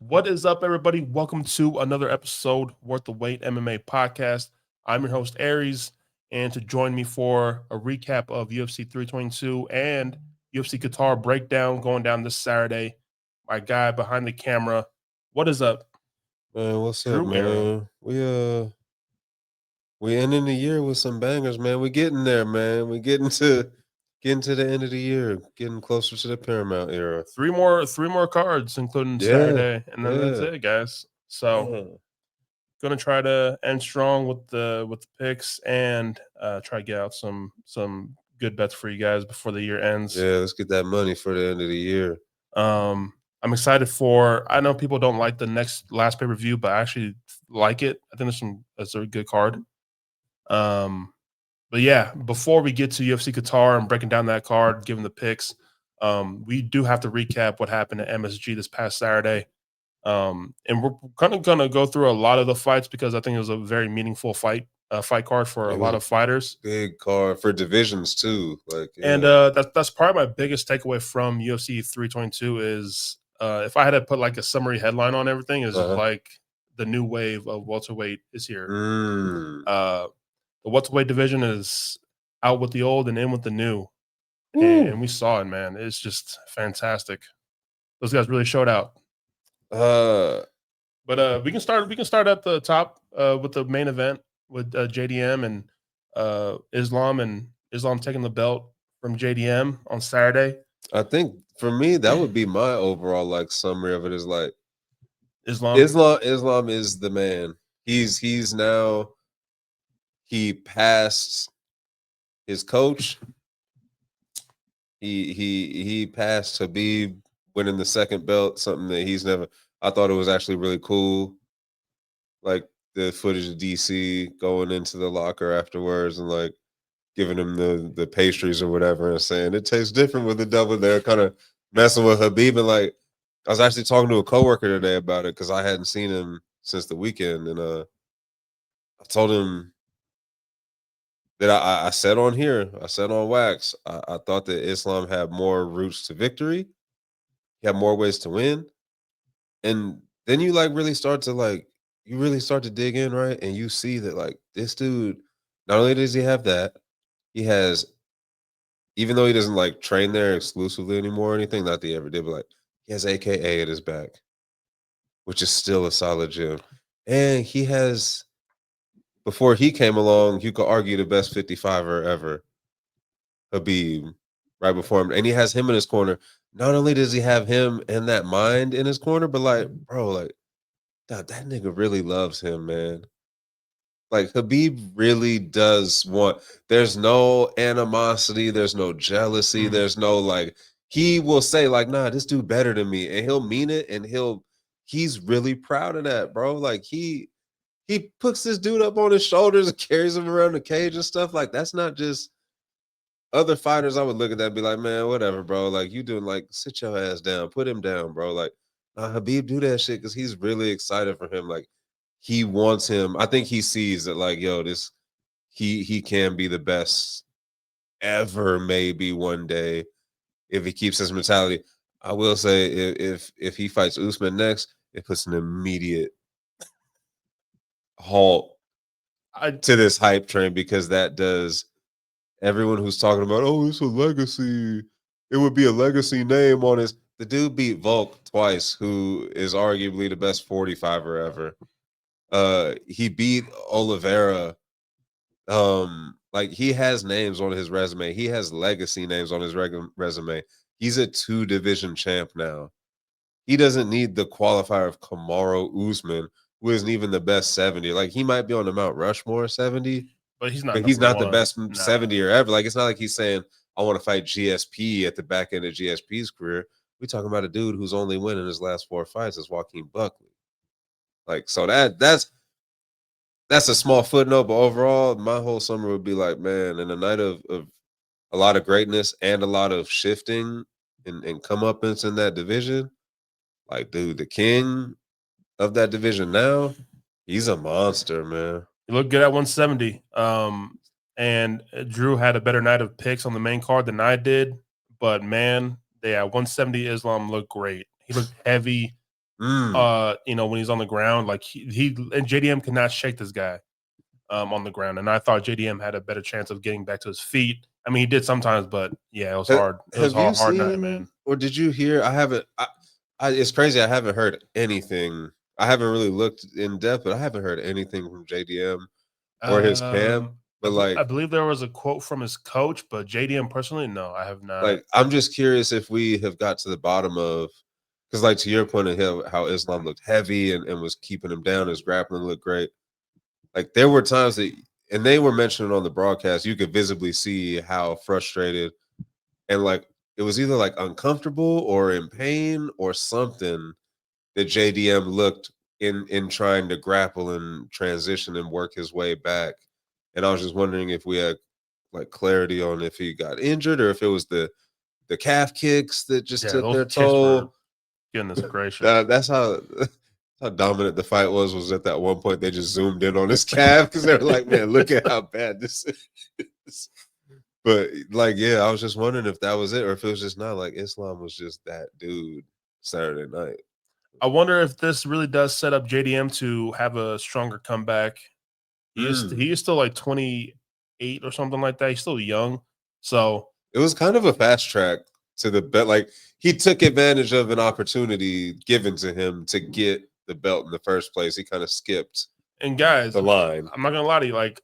What is up, everybody? Welcome to another episode Worth the Wait MMA podcast. I'm your host, Aries, and to join me for a recap of UFC 322 and UFC Qatar Breakdown going down this Saturday, my guy behind the camera. What is up? Man, what's Drew up, man? We ending the year with some bangers, man. We getting there, man. We getting to the end of the year, getting closer to the Paramount era. Three more cards, including Yeah, Saturday, and then that's yeah. it, guys. So gonna try to end strong with the picks and try to get out some good bets for you guys before the year ends. Yeah, let's get that money for the end of the year. I'm excited for. I know people don't like the last pay per view, but I actually like it. I think it's a good card. But yeah, before we get to UFC Qatar and breaking down that card, giving the picks, we do have to recap what happened at MSG this past Saturday. And we're kind of gonna go through a lot of the fights because I think it was a very meaningful fight card for a lot of fighters. Big card for divisions too. And that's probably my biggest takeaway from UFC 322 is if I had to put like a summary headline on everything, is like the new wave of welterweight is here. The welterweight division is out with the old and in with the new, and we saw it, man. It's just fantastic. Those guys really showed out. But we can start at the top with the main event with JDM and Islam taking the belt from JDM on Saturday. I think for me that would be my overall like summary of it is like Islam is the man. He's now he passed his coach. He passed Khabib winning the second belt, something that he's never. I thought it was actually really cool, like the footage of DC going into the locker afterwards and like giving him the pastries or whatever and saying it tastes different with the double. They're kind of messing with Khabib, and like I was actually talking to a coworker today about it because I hadn't seen him since the weekend, and I told him that I said on here, I said on wax, I thought that Islam had more routes to victory. He had more ways to win. And then you like really start to dig in, right? And you see that like this dude, not only does he have that, he has, even though he doesn't like train there exclusively anymore or anything, not that he ever did, but like he has AKA at his back, which is still a solid gym. And he has, before he came along, you could argue the best 55er ever, Khabib, right before him. And he has him in his corner. Not only does he have him and that mind in his corner, but like, bro, like, that nigga really loves him, man. Like, Khabib really does want, there's no animosity, there's no jealousy, there's no like, he will say, like, nah, this dude better than me. And he'll mean it, and he's really proud of that, bro. Like, he puts this dude up on his shoulders and carries him around the cage and stuff. Like, that's not just other fighters. I would look at that and be like, man, whatever, bro. Like, you doing like, sit your ass down, put him down, bro. Like, Habib do that shit because he's really excited for him. Like, he wants him. I think he sees that, like, yo, this he can be the best ever, maybe one day if he keeps his mentality. I will say if he fights Usman next, it puts an immediate halt to this hype train because that does everyone who's talking about, oh, it's a legacy. It would be a legacy name on his. The dude beat Volk twice, who is arguably the best 45er ever. He beat Oliveira. Like he has names on his resume. He has legacy names on his resume. He's a 2-division champ now. He doesn't need the qualifier of Kamaru Usman, who isn't even the best 70. Like he might be on the Mount Rushmore 70, but he's not the best 70er ever. Like it's not like he's saying, I want to fight GSP at the back end of GSP's career. We're talking about a dude who's only winning his last 4 fights is Joaquin Buckley. Like, so that's a small footnote, but overall, my whole summer would be like, man, in a night of a lot of greatness and a lot of shifting and comeuppance in that division, like, dude, the king of that division now, he's a monster, man. He looked good at 170. And Drew had a better night of picks on the main card than I did. But man, 170 Islam looked great. He looked heavy. You know, when he's on the ground, like he and JDM cannot shake this guy on the ground. And I thought JDM had a better chance of getting back to his feet. I mean, he did sometimes, but yeah, it was hard. It was Have you hard night, seen, man. or did you hear? I haven't. It's crazy. I haven't heard anything. I haven't really looked in depth, but I haven't heard anything from JDM or his camp. But I believe there was a quote from his coach, but JDM personally, no, I have not. Like, I'm just curious if we have got to the bottom of, because like to your point of how Islam looked heavy and was keeping him down, his grappling looked great. Like there were times that, and they were mentioning on the broadcast, you could visibly see how frustrated and like it was either like uncomfortable or in pain or something that JDM looked in trying to grapple and transition and work his way back. And I was just wondering if we had like clarity on if he got injured or if it was the calf kicks that just took their toll. Goodness gracious. That's how dominant the fight was at that one point they just zoomed in on his calf because they were like, man, look at how bad this is. But like, yeah, I was just wondering if that was it or if it was just not like Islam was just that dude Saturday night. I wonder if this really does set up JDM to have a stronger comeback. He is still like 28 or something like that. He's still young. So it was kind of a fast track to the belt. Like he took advantage of an opportunity given to him to get the belt in the first place. He kind of skipped. And guys, the line. I'm not gonna lie to you. Like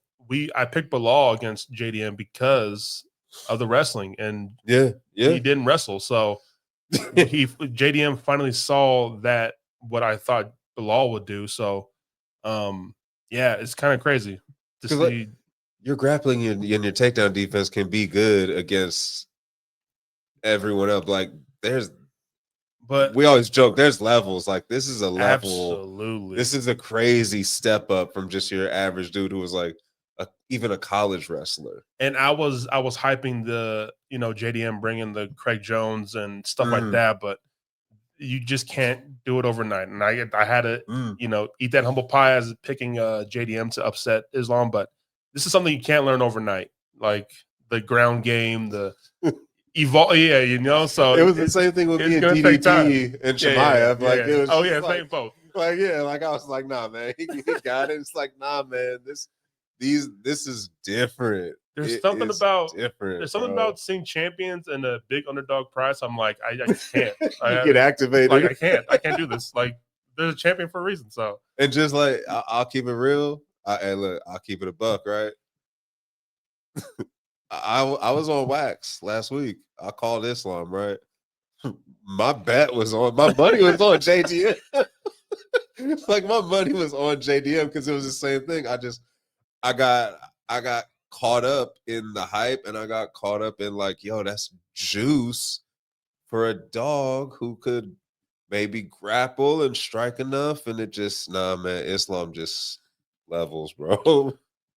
I picked Bilal against JDM because of the wrestling, and he didn't wrestle. So JDM finally saw that what I thought Bilal would do. So yeah, it's kind of crazy to see. Like, your grappling and your takedown defense can be good against everyone else. Like but we always joke there's levels. Like this is a level. Absolutely, this is a crazy step up from just your average dude who was like even a college wrestler. And I was hyping the JDM bringing the Craig Jones and stuff like that, but you just can't do it overnight. And I had to eat that humble pie as picking JDM to upset Islam, but this is something you can't learn overnight. Like the ground game, the evolve, so it was the same thing with me and DDT and Chimaev. Like it was same boat. Like like I was like, nah, man, he got it. It's like, nah, man, this is different. There's something about different. There's something about seeing champions and a big underdog prize. I'm like, I can't. You get activated. Like I can't do this. Like there's a champion for a reason. So and just like I'll keep it real. I'll keep it a buck, right? I was on wax last week. I called Islam, right? My money was on JDM. Like my money was on JDM because it was the same thing. I got caught up in the hype and I got caught up in like, yo, that's juice for a dog who could maybe grapple and strike enough. And it just, nah, man, Islam just levels, bro.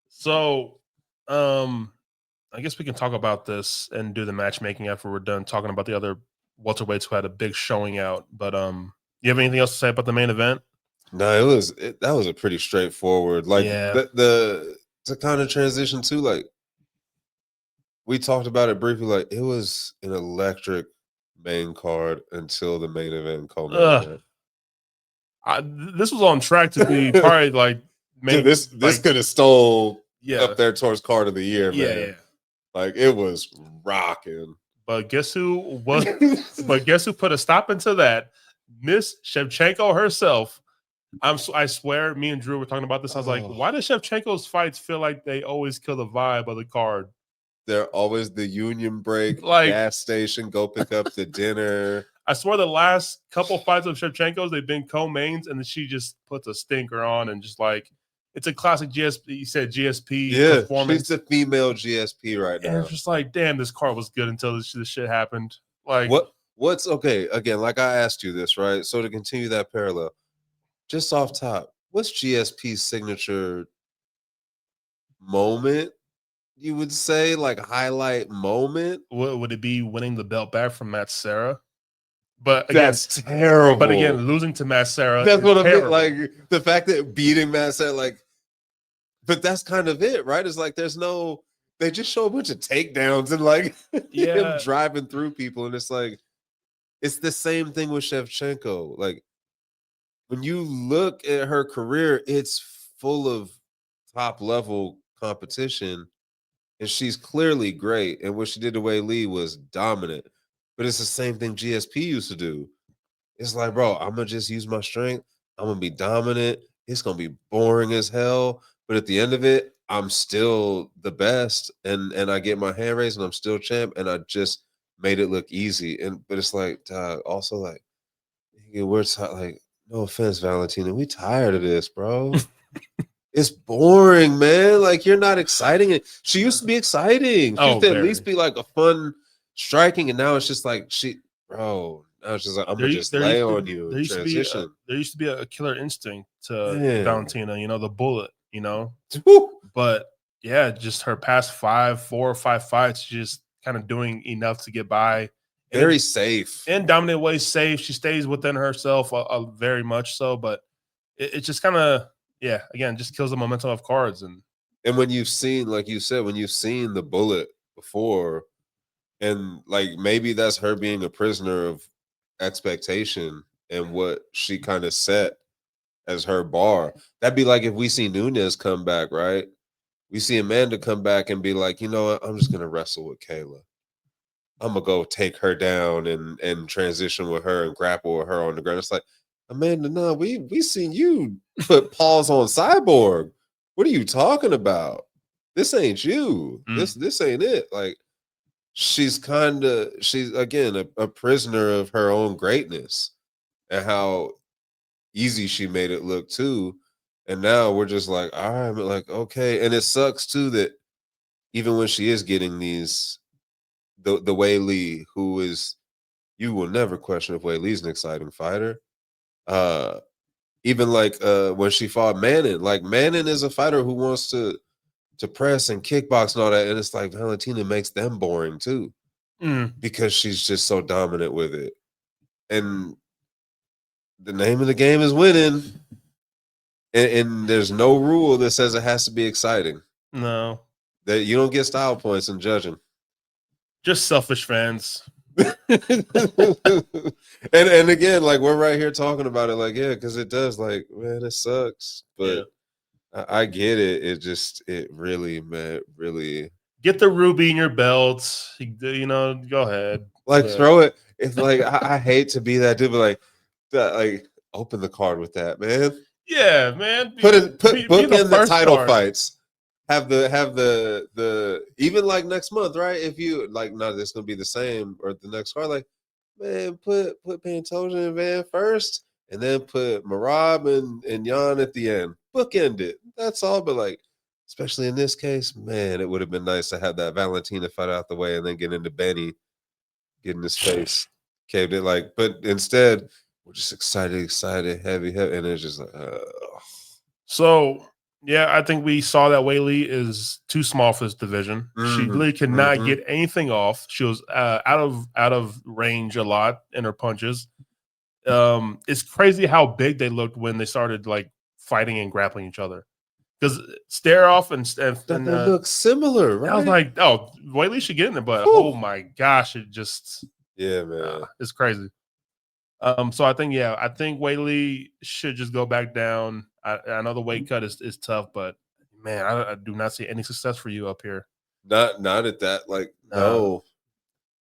So, I guess we can talk about this and do the matchmaking after we're done talking about the other welterweights who had a big showing out. But you have anything else to say about the main event? No, that was a pretty straightforward. Like the to kind of transition to, like we talked about it briefly. Like it was an electric main card until the main event culminated. This was on track to be probably like this could have stole up there towards card of the year, man. Yeah. Like it was rocking. But guess who put a stop into that? Miss Shevchenko herself. I swear, me and Drew were talking about this. I was like, why does Shevchenko's fights feel like they always kill the vibe of the card? They're always the union break, like gas station, go pick up the dinner. I swear the last couple fights of Shevchenko's, they've been co-mains, and then she just puts a stinker on and just like, it's a classic GSP. You said GSP performance. She's the female GSP right now. And it's just like, damn, this card was good until this shit happened. Like what's okay, again, like I asked you this, right? So to continue that parallel, just off top, what's GSP's signature moment, you would say, like highlight moment? Would it be winning the belt back from Matt Serra? But again, that's terrible. But again, losing to Matt Serra. That's what I mean. Like the fact that beating Matt Serra, like, but that's kind of it, right? It's like they just show a bunch of takedowns and like him driving through people, and it's like it's the same thing with Shevchenko. Like when you look at her career, it's full of top level competition, and she's clearly great. And what she did to Weili was dominant. But it's the same thing GSP used to do. It's like, bro, I'm gonna just use my strength. I'm gonna be dominant. It's gonna be boring as hell. But at the end of it, I'm still the best, and I get my hand raised, and I'm still champ, and I just made it look easy. And but it's like, also like, we're like, no offense, Valentina, we tired of this, bro. It's boring, man. Like, you're not exciting it. She used to be exciting. She used to at least be like a fun striking, and now it's just like bro. Now it's just like, I'm gonna just lay on you. There used to be a killer instinct to Valentina, you know, the bullet, you know. But yeah, just her past 4 or 5 fights, just kind of doing enough to get by. Very safe. In dominant ways, safe. She stays within herself very much so, but it just kind of, yeah, again, just kills the momentum of cards. And when you've seen, like you said, when you've seen the bullet before, and like maybe that's her being a prisoner of expectation and what she kind of set as her bar. That'd be like if we see Nunes come back, right? We see Amanda come back and be like, you know what? I'm just gonna wrestle with Kayla. I'm gonna go take her down and transition with her and grapple with her on the ground. It's like, Amanda, no, we seen you put paws on Cyborg. What are you talking about? This ain't you. This ain't it. Like, she's again a prisoner of her own greatness and how easy she made it look too. And now we're just like, all right, like, okay. And it sucks too that even when she is getting these, the Weili, who is, you will never question if Weili's an exciting fighter. Even like when she fought Manon, like Manon is a fighter who wants to press and kickbox and all that. And it's like Valentina makes them boring too. Because she's just so dominant with it. And the name of the game is winning. And there's no rule that says it has to be exciting. No. That you don't get style points in judging. Just selfish fans. and again, like, we're right here talking about it, like, yeah, because it does, like, man, it sucks. But yeah. I get it. It really, man, really. Get the ruby in your belt. You know, go ahead. Like, throw it. It's like, I hate to be that dude, but like open the card with that, man. Yeah, man. Book in the title fights. Have the even like next month, right? If you like, not it's gonna be the same or the next card, like, man, put Pantoja and Van first, and then put Marab and Jan at the end. Bookend it. That's all. But like, especially in this case, man, it would have been nice to have that Valentina fight out the way and then get into Benny, get in his face, caved it. Like, but instead, we're just excited, heavy, and it's just like, So. Yeah, I think we saw that Weili is too small for this division. She literally could not get anything off. She was out of range a lot in her punches. It's crazy how big they looked when they started like fighting and grappling each other. Because stare off and they look similar, right? I was like, oh, Weili should get in it, but oh my gosh, it just man, it's crazy. So I think Weili should just go back down. I know the weight cut is tough, but man, I do not see any success for you up here. Not at that, like, no.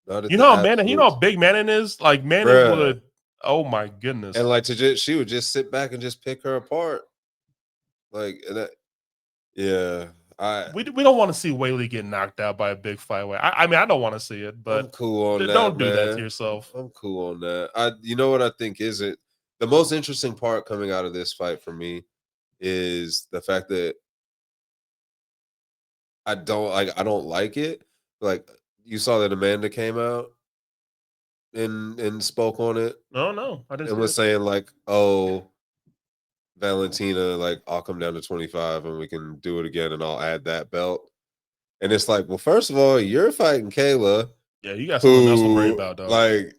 Not at you know how Manon, you know how big Manon is? Like, Manon would, oh my goodness. And like she would just sit back and just pick her apart. Like, that, yeah. We don't want to see Weili get knocked out by a big flyweight. I mean, I don't want to see it, but I'm cool on that. Don't do that to yourself. I'm cool on that. You know what I think is it? The most interesting part coming out of this fight for me is the fact that I don't like it. Like, you saw that Amanda came out and spoke on it. Oh no, I didn't. And was saying like, oh, Valentina, like, I'll come down to 25 and we can do it again and I'll add that belt. And it's like, well, first of all, you're fighting Kayla. Yeah, you got something else to worry about, though. Like,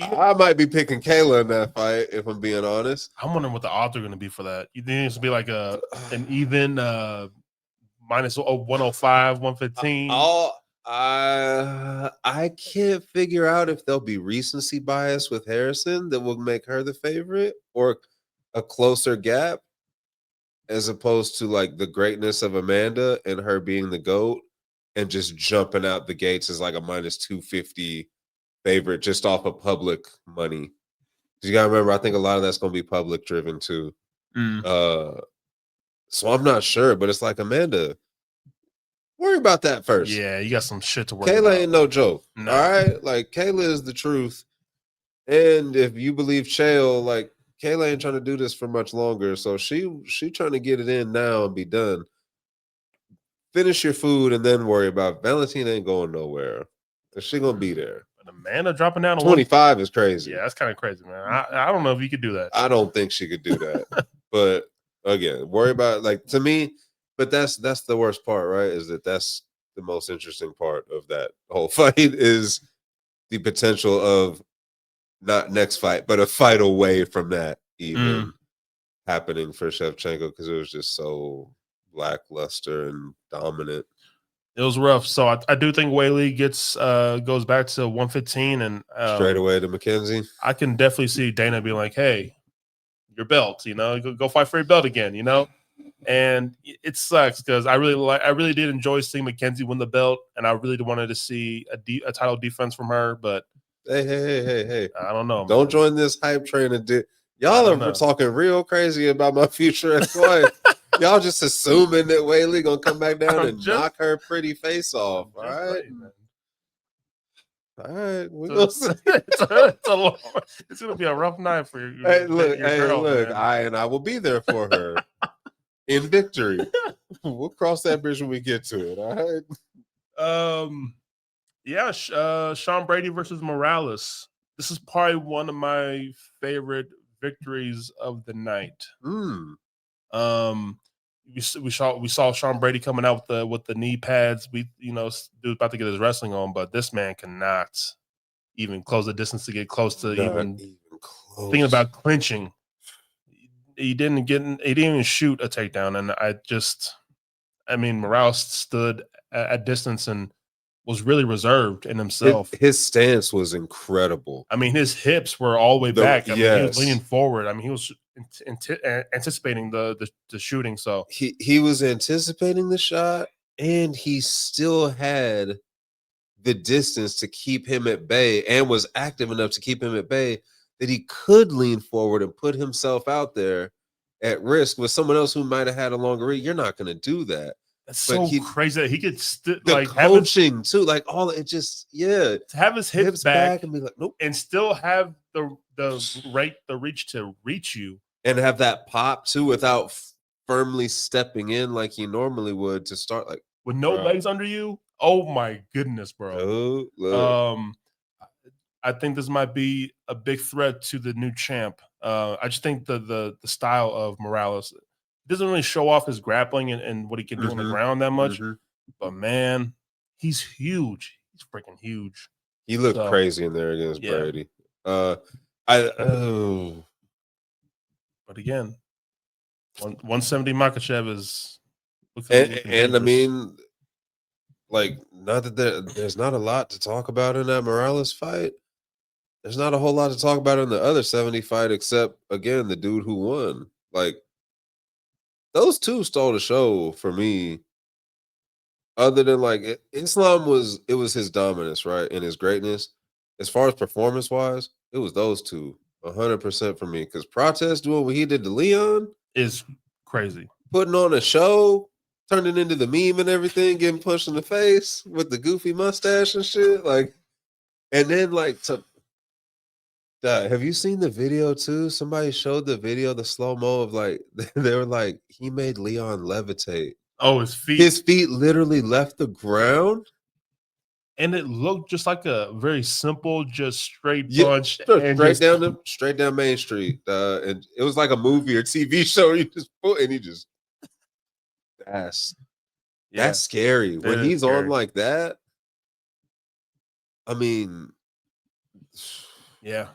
I might be picking Kayla in that fight, if I'm being honest. I'm wondering what the odds are going to be for that. You think it's going to be like an even minus 105, 115? I can't figure out if there'll be recency bias with Harrison that will make her the favorite, or a closer gap, as opposed to like the greatness of Amanda and her being the GOAT and just jumping out the gates as like a -250 favorite just off of public money. You gotta remember, I think a lot of that's gonna be public driven too. So I'm not sure, but it's like, Amanda, worry about that first. Yeah, you got some shit to worry Kayla about. ain't no joke. No. All right, like Kayla is the truth. And if you believe Chael, like Kayla ain't trying to do this for much longer. So she trying to get it in now and be done. Finish your food and then worry about it. Valentina ain't going nowhere. She gonna be there. But Amanda dropping down to 25 is crazy. Yeah, that's kind of crazy, man. I don't know if you could do that. I don't think she could do that. But again, worry about, like, to me, but that's the worst part, right? Is that's the most interesting part of that whole fight, is the potential of not next fight, but a fight away from that even happening for Shevchenko, because it was just so lackluster and dominant. It was rough. So I do think Weili goes back to 115 and straight away to McKenzie. I can definitely see Dana being like, "Hey, your belt, go fight for your belt again," And it sucks because I really did enjoy seeing McKenzie win the belt, and I really wanted to see a title defense from her. But hey, I don't know. Don't join this hype train and y'all are talking real crazy about my future ex-wife. Y'all just assuming that Weili gonna come back down and knock her pretty face off. All right. All right. It's gonna be a rough night for you. Hey, look, I will be there for her in victory. We'll cross that bridge when we get to it. All right. Yeah, Sean Brady versus Morales. This is probably one of my favorite victories of the night. We saw Sean Brady coming out with the knee pads. Dude's about to get his wrestling on, but this man cannot even close the distance to get close to even thinking about clinching. He didn't even shoot a takedown, and Morales stood at distance and was really reserved in himself. His stance was incredible. His hips were all the way back. He was leaning forward. He was anticipating the shooting. So he was anticipating the shot, and he still had the distance to keep him at bay, and was active enough to keep him at bay that he could lean forward and put himself out there at risk with someone else who might have had a longer reach. You're not going to do that. That's crazy that he could coaching too, like all it just to have his hips back and be like, nope, and still have the reach to reach you, and have that pop too without firmly stepping in like he normally would to start, like with no legs under you. Oh my goodness, bro! I think this might be a big threat to the new champ. I just think the style of Morales doesn't really show off his grappling and what he can do on the ground that much. But man, he's huge. He's freaking huge. He looked crazy in there against Brady. But again, 170 Makhachev is looking like, not that there's not a lot to talk about in that Morales fight. There's not a whole lot to talk about in the other 70 fight, except, again, the dude who won. Like, those two stole the show for me. Other than, like, Islam was his dominance, right, and his greatness. As far as performance-wise, it was those two, 100% for me. Because Prates doing what he did to Leon is crazy. Putting on a show, turning into the meme and everything, getting punched in the face with the goofy mustache and shit. Like, and then, like, have you seen the video too? Somebody showed the video, the slow-mo of, like, they were like, he made Leon levitate. Oh, his feet. His feet literally left the ground. And it looked just like a very simple, just straight punch. Straight down Main Street. And it was like a movie or TV show. You just put, and he just, that's scary. When he's on like that, yeah.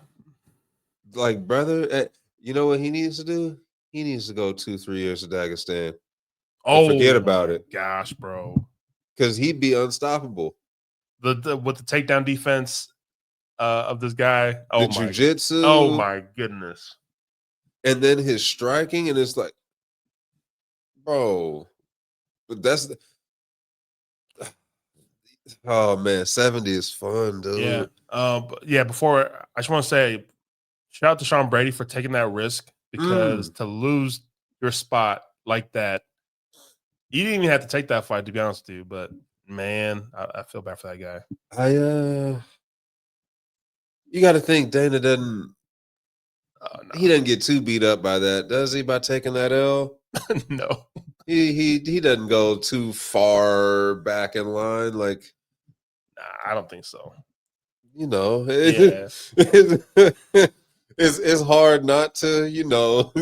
Like, brother, you know what he needs to do? He needs to go 2-3 years to Dagestan. Oh, forget about it. Gosh, bro. Because he'd be unstoppable. with the takedown defense of this guy. The jiu-jitsu. Oh my goodness. And then his striking, and it's like, bro, but that's oh man, 70 is fun, dude. Yeah. Before I just want to say, shout out to Sean Brady for taking that risk, because to lose your spot like that, you didn't even have to take that fight, to be honest with you. But man, I feel bad for that guy. You got to think Dana doesn't. He doesn't get too beat up by that, does he? By taking that L? No. He doesn't go too far back in line. Like, I don't think so. You know, Yeah. it's hard not to, you know,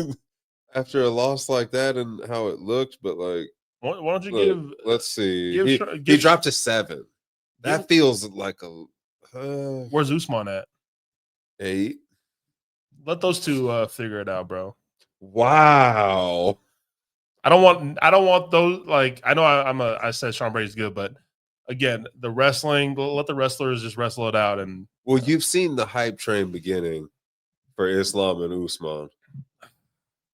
after a loss like that and how it looked. But like, why don't you give? Let's see. He dropped to 7. That feels like a. Where's Usman at? 8. Let those two figure it out, bro. Wow. I don't want those. Like, I know I said Sean Brady's good, but again, the wrestling, let the wrestlers just wrestle it out. And well, you've seen the hype train beginning for Islam and Usman.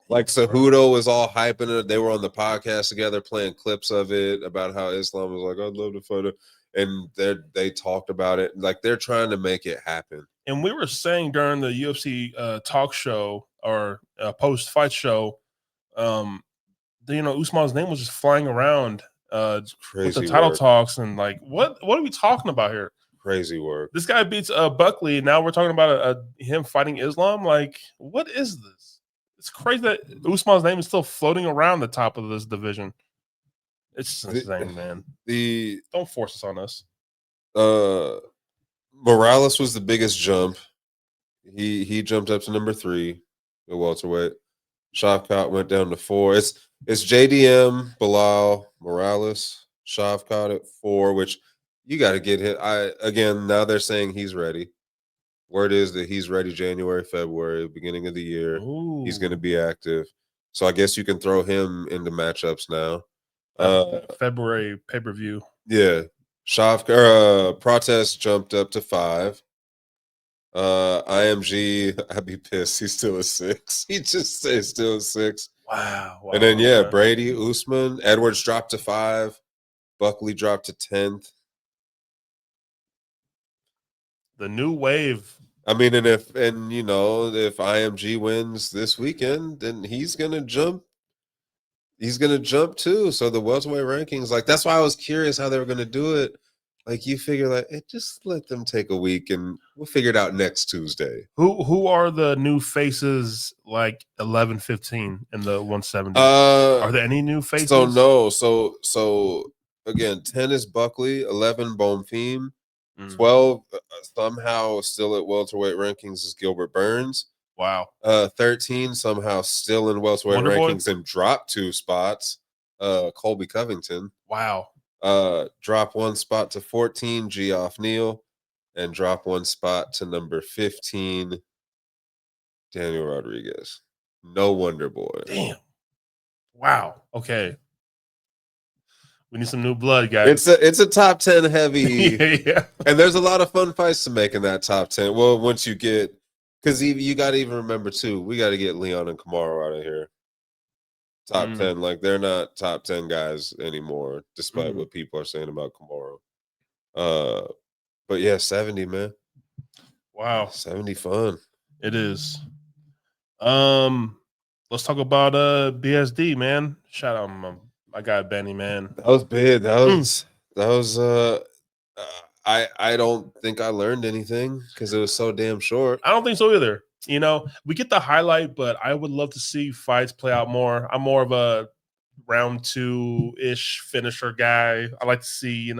Like, Cejudo was all hyping it. They were on the podcast together playing clips of it about how Islam was like, I'd love to fight it. And they talked about it. Like, they're trying to make it happen. And we were saying during the UFC talk show or post-fight show, you know, Usman's name was just flying around with the title talks, and like, what are we talking about here? Crazy work. This guy beats Buckley. Now we're talking about him fighting Islam. Like, what is this? It's crazy that Usman's name is still floating around the top of this division. It's insane, man. Don't force us on us. Morales was the biggest jump. He jumped up to number 3 at welterweight. Shavkat went down to 4. It's JDM, Bilal, Morales, Shavkat at 4, which you got to get hit. Again, now they're saying he's ready. Word is that he's ready January, February, beginning of the year. Ooh. He's going to be active. So I guess you can throw him into matchups now. February pay-per-view. Yeah. Prates jumped up to 5. IMG, I'd be pissed. He's still a 6. He just stays still a 6. Wow. And then, Brady, Usman, Edwards dropped to 5. Buckley dropped to 10th. The new wave. I mean, and if IMG wins this weekend, then he's gonna jump. He's gonna jump too. So the welterweight rankings, like, that's why I was curious how they were gonna do it. Like, you figure, like, just let them take a week and we'll figure it out next Tuesday. Who are the new faces, like 11-15 in the 170? Are there any new faces? So no. So again, 10 is Buckley, 11 Bonfim. 12 somehow still at welterweight rankings is Gilbert Burns. Wow. 13 somehow still in welterweight rankings and dropped 2 spots. Colby Covington. Wow. Drop 1 spot to 14, Geoff Neal, and drop 1 spot to number 15, Daniel Rodriguez. No wonder boy. Damn. Wow. Okay. We need some new blood, guys. It's a top 10 heavy. Yeah. And there's a lot of fun fights to make in that top 10. Well, once you get, because you got to even remember too, we got to get Leon and Kamaru out of here. Top 10, like, they're not top 10 guys anymore, despite what people are saying about Kamaru. But yeah, 70, man. Wow. 70 fun. It is. Let's talk about BSD, man. Shout out my guy Benny, man. That was big. That was I don't think I learned anything because it was so damn short. I don't think so either. You know, we get the highlight, but I would love to see fights play out more. I'm more of a round 2-ish finisher guy. I like to see,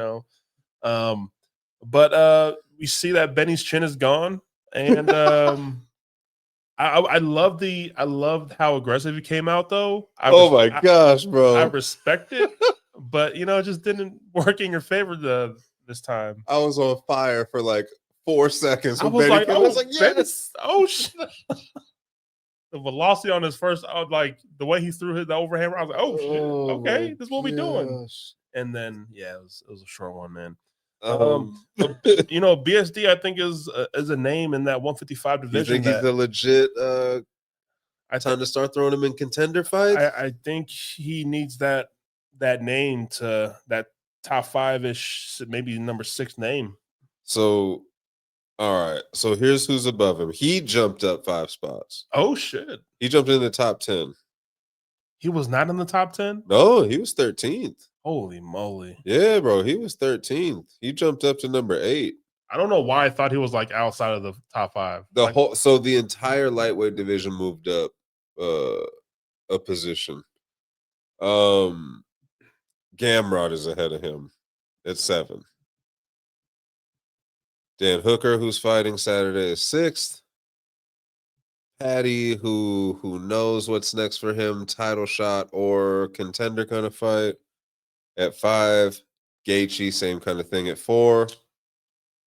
but we see that Benny's chin is gone, and I loved how aggressive he came out though. Oh my gosh, bro! I respect it, but it just didn't work in your favor this time. I was on fire for like 4 seconds. I was like, yes, oh shit. The velocity on his first, I was like, the way he threw the overhand, I was like, oh shit, okay, this is what we doing. And then it was a short one, man. But, you know, BSD I think is a name in that 155 division. You think he's a legit time to start throwing him in contender fights? I think he needs that name to that top 5-ish, maybe number 6 name. So, all right. So here's who's above him. He jumped up 5 spots. Oh shit! He jumped in the top 10. He was not in the top 10? No, he was 13th. Holy moly. Yeah, bro. He was 13th. He jumped up to number 8. I don't know why I thought he was like outside of the top 5. So the entire lightweight division moved up a position. Gamrot is ahead of him at 7. Dan Hooker, who's fighting Saturday, is 6th. Patty, who knows what's next for him, title shot or contender kind of fight, at 5. Gaethje, same kind of thing at 4.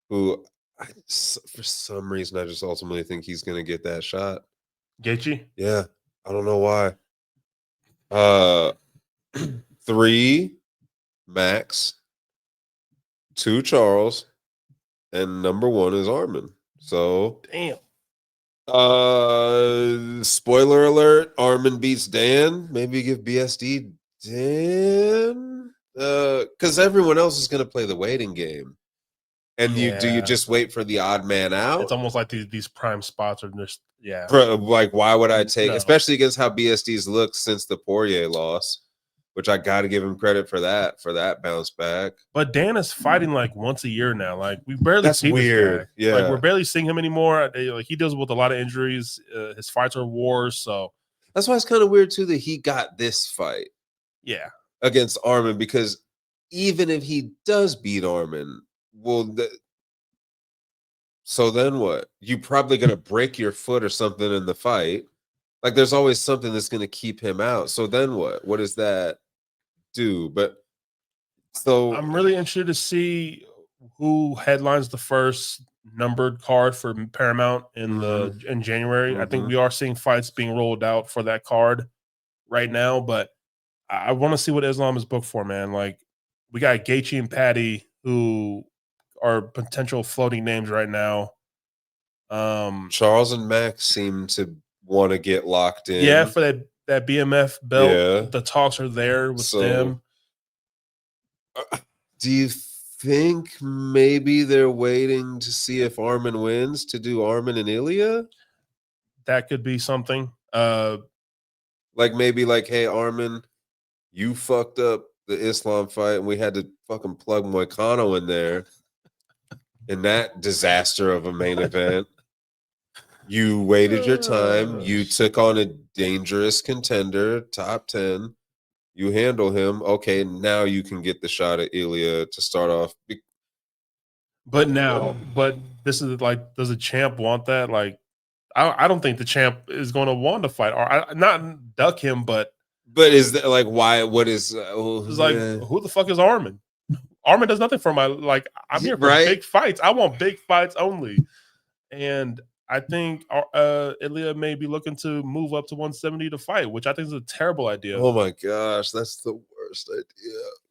Who, for some reason, I just ultimately think he's going to get that shot. Gaethje? Yeah, I don't know why. 3, Max. 2, Charles. And number 1 is Armin. So, damn. Spoiler alert: Armin beats Dan. Maybe give BSD Dan. Because everyone else is going to play the waiting game. And do you just wait for the odd man out? It's almost like these prime spots are just Like, why would I take, especially against how BSD's looked since the Poirier loss, which I got to give him credit for that bounce back. But Dan is fighting like once a year now. Like we barely That's see weird. this guy. Yeah, like we're barely seeing him anymore. Like he deals with a lot of injuries. His fights are wars, so that's why it's kind of weird too that he got this fight. Yeah, against Armin, because even if he does beat Armin, well, so then what? You probably gonna break your foot or something in the fight. Like there's always something that's gonna keep him out. So then what? What does that do? But so I'm really interested to see who headlines the first numbered card for Paramount in January. I think we are seeing fights being rolled out for that card right now, but I want to see what Islam is booked for, man. Like we got Gaethje and Patty, who are potential floating names right now. Charles and Max seem to want to get locked in. Yeah, for that BMF belt. Yeah. The talks are there with them. Do you think maybe they're waiting to see if Armin wins to do Armin and Ilya? That could be something. Like maybe like, hey, Armin, you fucked up the Islam fight and we had to fucking plug Moicano in there in that disaster of a main event. You waited your time. You took on a dangerous contender, top 10. You handle him. Okay, now you can get the shot at Ilya to start off. But this is like, does the champ want that? Like, I don't think the champ is going to want to fight, or not duck him, but is that like why? What is? It's like, who the fuck is Armin? Armin does nothing for my like. I'm here for big fights. I want big fights only, and I think Ilya may be looking to move up to 170 to fight, which I think is a terrible idea. Oh my gosh, that's the worst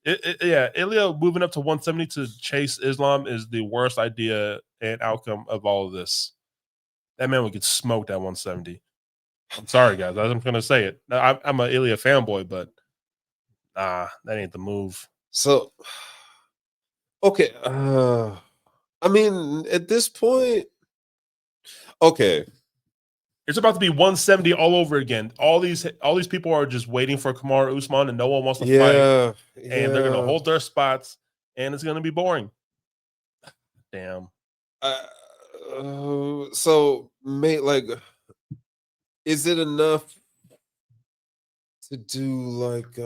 idea. Ilya moving up to 170 to chase Islam is the worst idea and outcome of all of this. That man would get smoked at 170. I'm sorry, guys. I'm going to say it. I'm an Ilya fanboy, but that ain't the move. So, okay. I mean, at this point, okay. It's about to be 170 all over again. All these people are just waiting for Kamaru Usman, and no one wants to fight. And they're going to hold their spots, and it's going to be boring. Damn. So, mate, like, is it enough to do like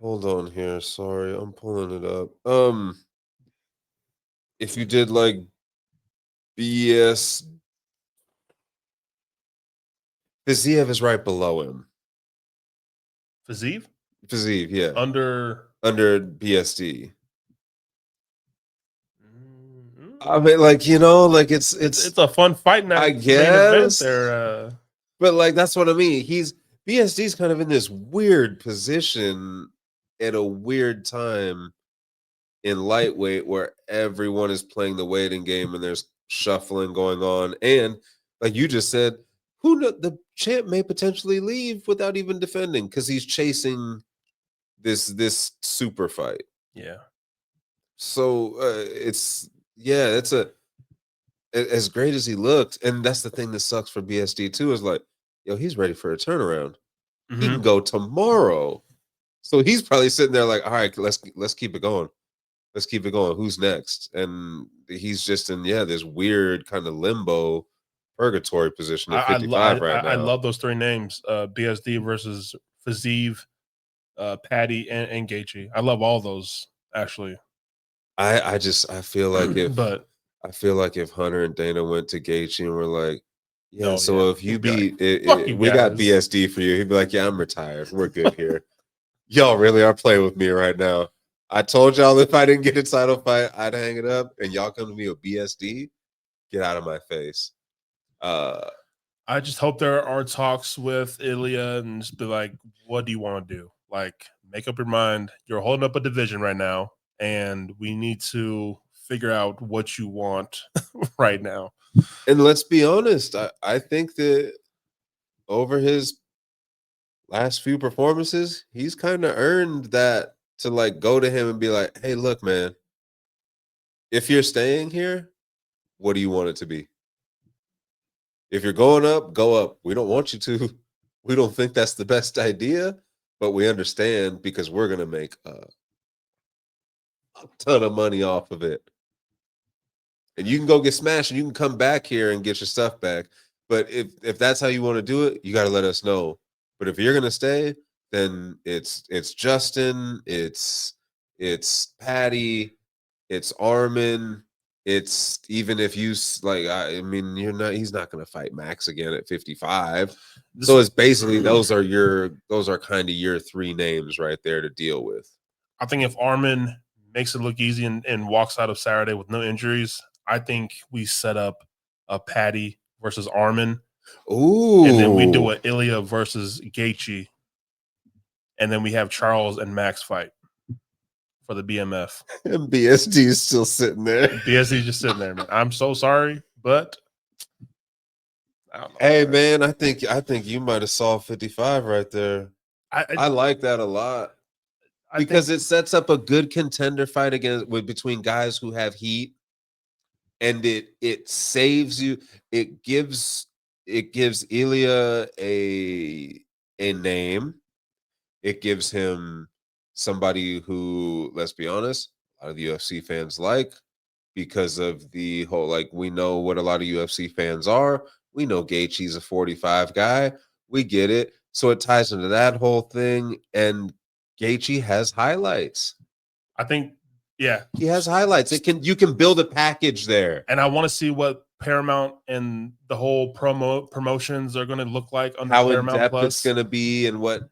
hold on here, sorry, I'm pulling it up. If you did like BS, Gaziev is right below him. Gaziev, yeah. Under BSD. I mean, like, you know, like it's a fun fight now. I guess. But like that's what I mean. BSD's kind of in this weird position at a weird time in lightweight where everyone is playing the waiting game and there's shuffling going on. And like you just said, the champ may potentially leave without even defending because he's chasing this super fight. Yeah. So it's as great as he looked, and that's the thing that sucks for BSD too, is like, yo, he's ready for a turnaround. Mm-hmm. He can go tomorrow. So he's probably sitting there like, all right, let's keep it going. Let's keep it going. Who's next? And he's just in this weird kind of limbo purgatory position at 55 right now. I love those three names: BSD versus Fiziev, Patty, and Gaethje. I love all those actually. I feel like if Hunter and Dana went to Gaethje and were like, if you beat we got BSD for you, he'd be like, yeah, I'm retired. We're good here. Y'all really are playing with me right now. I told y'all if I didn't get a title fight, I'd hang it up, and y'all come to me with BSD. Get out of my face. I just hope there are talks with Ilya and just be like, what do you want to do? Like, make up your mind. You're holding up a division right now, and we need to figure out what you want right now. And let's be honest, I think that over his last few performances, he's kind of earned that to like go to him and be like, hey, look, man, if you're staying here, what do you want it to be? If you're going up, go up. We don't want you to. We don't think that's the best idea, but we understand because we're going to make a ton of money off of it. And you can go get smashed and you can come back here and get your stuff back. But if that's how you want to do it, you got to let us know. But if you're going to stay, then it's Justin, it's Patty, it's Armin. It's even if you like, I mean, he's not going to fight Max again at 55. So it's basically those are kind of your three names right there to deal with. I think if Armin makes it look easy and walks out of Saturday with no injuries, I think we set up a Patty versus Armin. Ooh. And then we do an Ilya versus Gaethje. And then we have Charles and Max fight for the BMF. And BSD is still sitting there. BSD is just sitting there, man. I'm so sorry, but I don't know. Hey, man, I think you might have solved 55 right there. I like that a lot. Because it sets up a good contender fight between guys who have heat, and it saves you. It gives Ilya a name. It gives him somebody who, let's be honest, a lot of the UFC fans like, because of the whole, like, we know what a lot of UFC fans are. We know Gaethje's a 45 guy. We get it. So it ties into that whole thing, and Gaethje has highlights. I think, yeah, he has highlights. You can build a package there, and I want to see what Paramount and the whole promotions are going to look like under how Paramount in depth Plus. It's going to be, and what,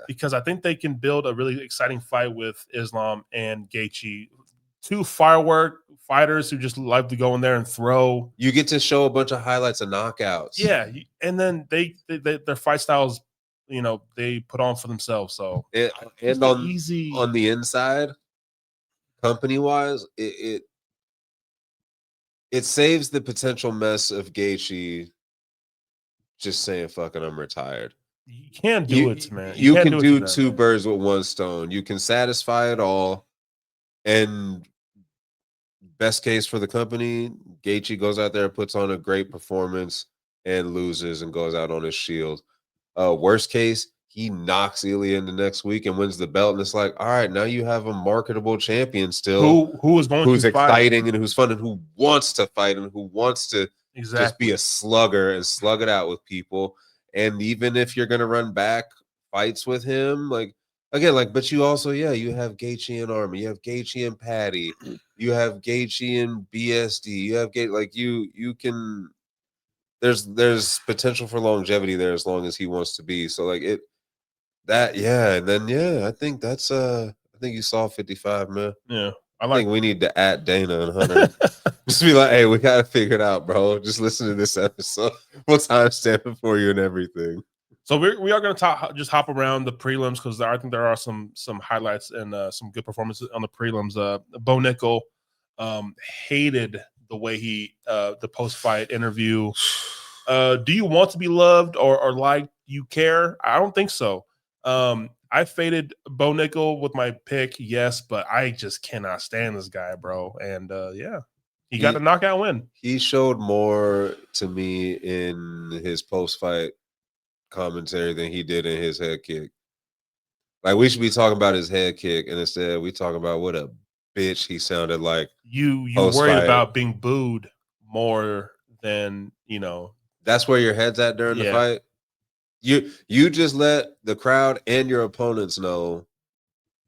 because I think they can build a really exciting fight with Islam and Gaethje, two firework fighters who just like to go in there and throw. You get to show a bunch of highlights of knockouts. Yeah, and then their fight styles, they put on for themselves. So and on the inside, company wise, it saves the potential mess of Gaethje just saying "fucking I'm retired." You can't do it, man. You can do two birds with one stone. You can satisfy it all, and best case for the company, Gaethje goes out there, puts on a great performance, and loses and goes out on his shield. Worst case, he knocks Ilya in the next week and wins the belt, and it's like, all right, now you have a marketable champion still, who's exciting and who's fun and who wants to fight and who wants to just be a slugger and slug it out with people. And even if you're gonna run back fights with him, but you also, you have Gaethje and Armin, you have Gaethje and Patty, you have Gaethje and BSD, you have you can. There's potential for longevity there as long as he wants to be. So and then I think that's I think you saw 55, man. Yeah. I think we need to at Dana and Hunter. Just be like, hey, we gotta figure it out, bro. Just listen to this episode. We'll timestamp it for you and everything. So we are going to just hop around the prelims because I think there are some highlights and some good performances on the prelims. Bo Nickel hated the way he the post fight interview. Do you want to be loved or liked? You care? I don't think so. I faded Bo Nickel with my pick, yes, but I just cannot stand this guy, bro. And yeah, he got a knockout win. He showed more to me in his post fight commentary than he did in his head kick. Like, we should be talking about his head kick, and instead we talking about what a bitch he sounded like. You worried about being booed more than, you know. That's where your head's at during the fight. You just let the crowd and your opponents know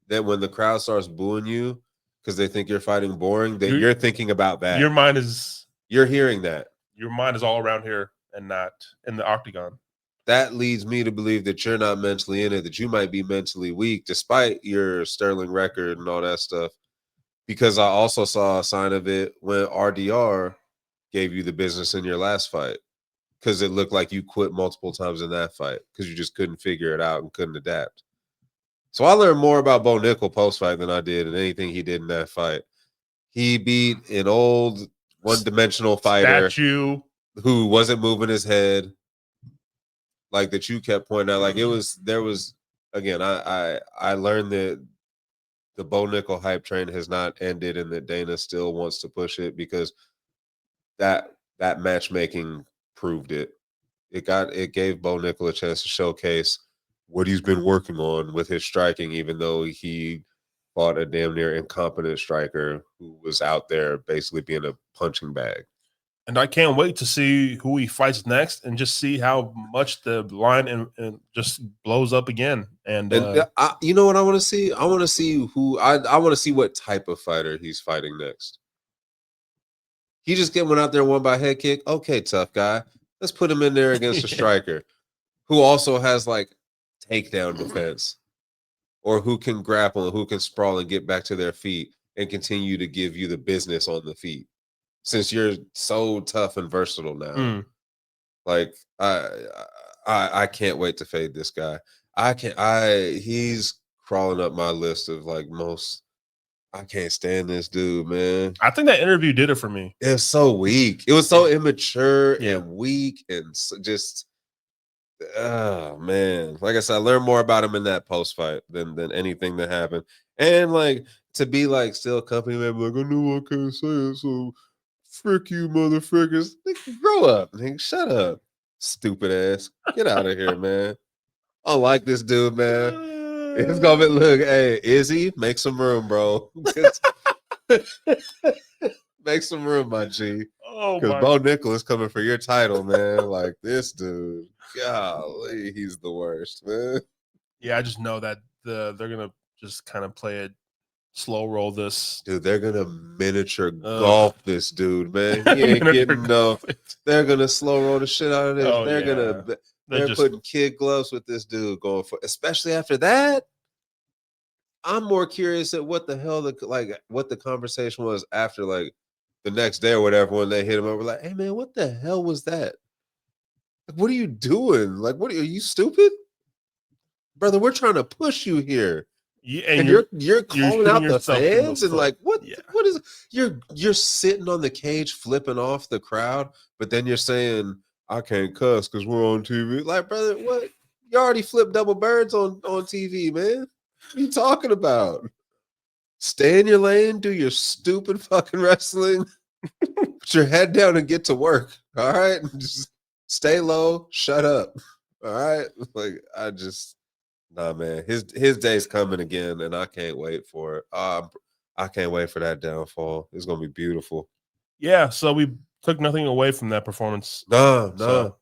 that when the crowd starts booing you because they think you're fighting boring, that you're thinking about that. Your mind is... You're hearing that. Your mind is all around here and not in the octagon. That leads me to believe that you're not mentally in it, that you might be mentally weak despite your sterling record and all that stuff. Because I also saw a sign of it when RDR gave you the business in your last fight, because it looked like you quit multiple times in that fight because you just couldn't figure it out and couldn't adapt. So I learned more about Bo Nickel post-fight than I did in anything he did in that fight. He beat an old one-dimensional fighter who wasn't moving his head, like that you kept pointing out. Like there was again, I learned that the Bo Nickel hype train has not ended and that Dana still wants to push it because that matchmaking proved it. It gave Bo Nickel a chance to showcase what he's been working on with his striking, even though he fought a damn near incompetent striker who was out there basically being a punching bag. And I can't wait to see who he fights next and just see how much the line and just blows up again. And you know what I want to see? I want to see I want to see what type of fighter he's fighting next. He just went out there and won by head kick. Okay, tough guy. Let's put him in there against a striker who also has like takedown defense, or who can grapple and who can sprawl and get back to their feet and continue to give you the business on the feet. Since you're so tough and versatile now, like I can't wait to fade this guy. He's crawling up my list of like most. I can't stand this dude, man. I think that interview did it for me. It was so weak. It was so immature and weak and just, oh man. Like I said, I learned more about him in that post fight than anything that happened. And like to be like still company man, like, I know I can't say it, so frick you, motherfuckers. Grow up, nigga. Shut up, stupid ass. Get out of here, man. I like this dude, man. It's gonna be, look, hey, Izzy, make some room, bro. Make some room, my G. Oh, because Bo Nickel is coming for your title, man. Like this dude, golly, he's the worst, man. Yeah, I just know that they're gonna just kind of play it. Slow roll this, dude. They're gonna miniature golf this dude, man. He ain't getting no. They're gonna slow roll the shit out of this. They're putting kid gloves with this dude going for, especially after that. I'm more curious at what the hell what the conversation was after like the next day or whatever when they hit him up. We're like, hey man, what the hell was that? Like, what are you doing? Like, are you stupid, brother? We're trying to push you here. Yeah, and you're calling out the fans and like what is you're sitting on the cage flipping off the crowd, but then you're saying I can't cuss because we're on TV. Like, brother, what? You already flipped double birds on TV, man. What are you talking about? Stay in your lane, do your stupid fucking wrestling, put your head down and get to work. All right, just stay low, shut up. All right, like I just. Nah, man, his day's coming again, and I can't wait for it. I can't wait for that downfall. It's gonna be beautiful. Yeah, so we took nothing away from that performance. No,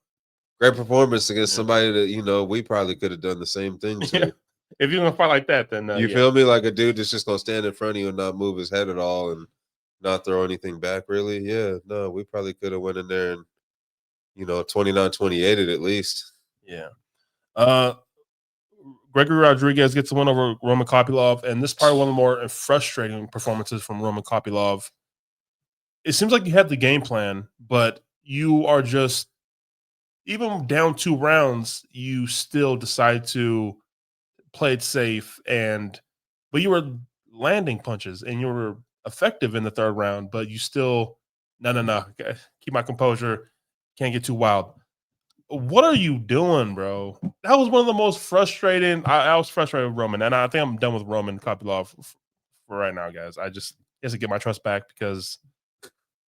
great performance against somebody that we probably could have done the same thing to. Yeah. If you're gonna fight like that, then you feel me? Like a dude that's just gonna stand in front of you and not move his head at all and not throw anything back. Really? Yeah. No, we probably could have went in there and 29-28 it at least. Yeah. Gregory Rodriguez gets the win over Roman Kopylov, and this is probably one of the more frustrating performances from Roman Kopylov. It seems like you had the game plan, but you are just even down 2 rounds, you still decide to play it safe, but you were landing punches and you were effective in the 3rd round, but you still no, keep my composure, can't get too wild. What are you doing, bro? That was one of the most frustrating. I was frustrated with Roman, and I think I'm done with Roman Kopylov for right now, guys. I just have to get my trust back because,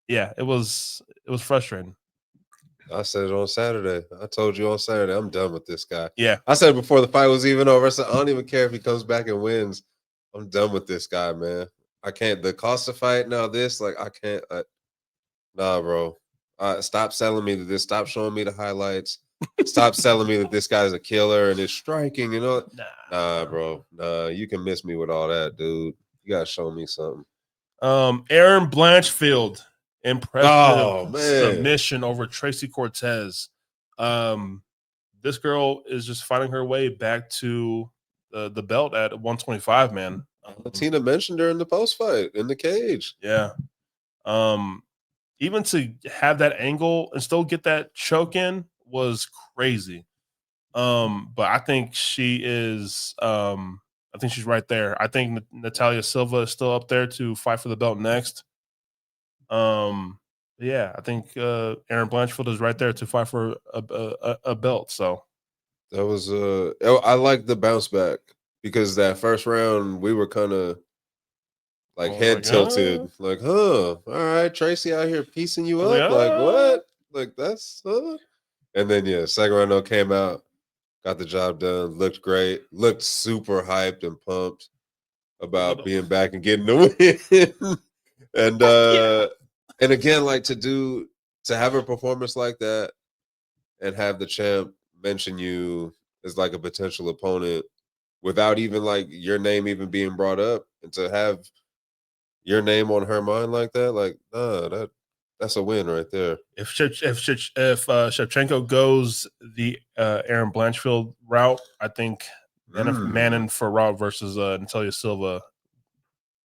yeah, it was frustrating. I said it on Saturday. I told you on Saturday, I'm done with this guy. Yeah, I said before the fight was even over, I said, I don't even care if he comes back and wins. I'm done with this guy, man. I can't. The cost of fight now, this, like, I can't. Nah, bro. Stop selling me this. Stop showing me the highlights. Stop selling me that this guy's a killer and is striking. You know, nah, bro. Nah, you can miss me with all that, dude. You gotta show me something. Aaron Blanchfield, impressive man. submission over Tracy Cortez. This girl is just finding her way back to the belt at 125, man. Tina mentioned her in the post fight in the cage. Yeah. Even to have that angle and still get that choke in was crazy. But I think she is. I think she's right there. I think Natalia Silva is still up there to fight for the belt next. Yeah, I think Aaron Blanchfield is right there to fight for a belt. So that was I like the bounce back because that first round we were kind of like head tilted, like, all right, Tracy out here piecing you up, like what? Like that's and then yeah, second round came out, got the job done, looked great, looked super hyped and pumped about being back and getting the win. And again, like to have a performance like that and have the champ mention you as like a potential opponent without even like your name even being brought up, and to have your name on her mind like that, like, that's a win right there. If Shevchenko goes the Aaron Blanchfield route, I think Manon Farad versus Natalia Silva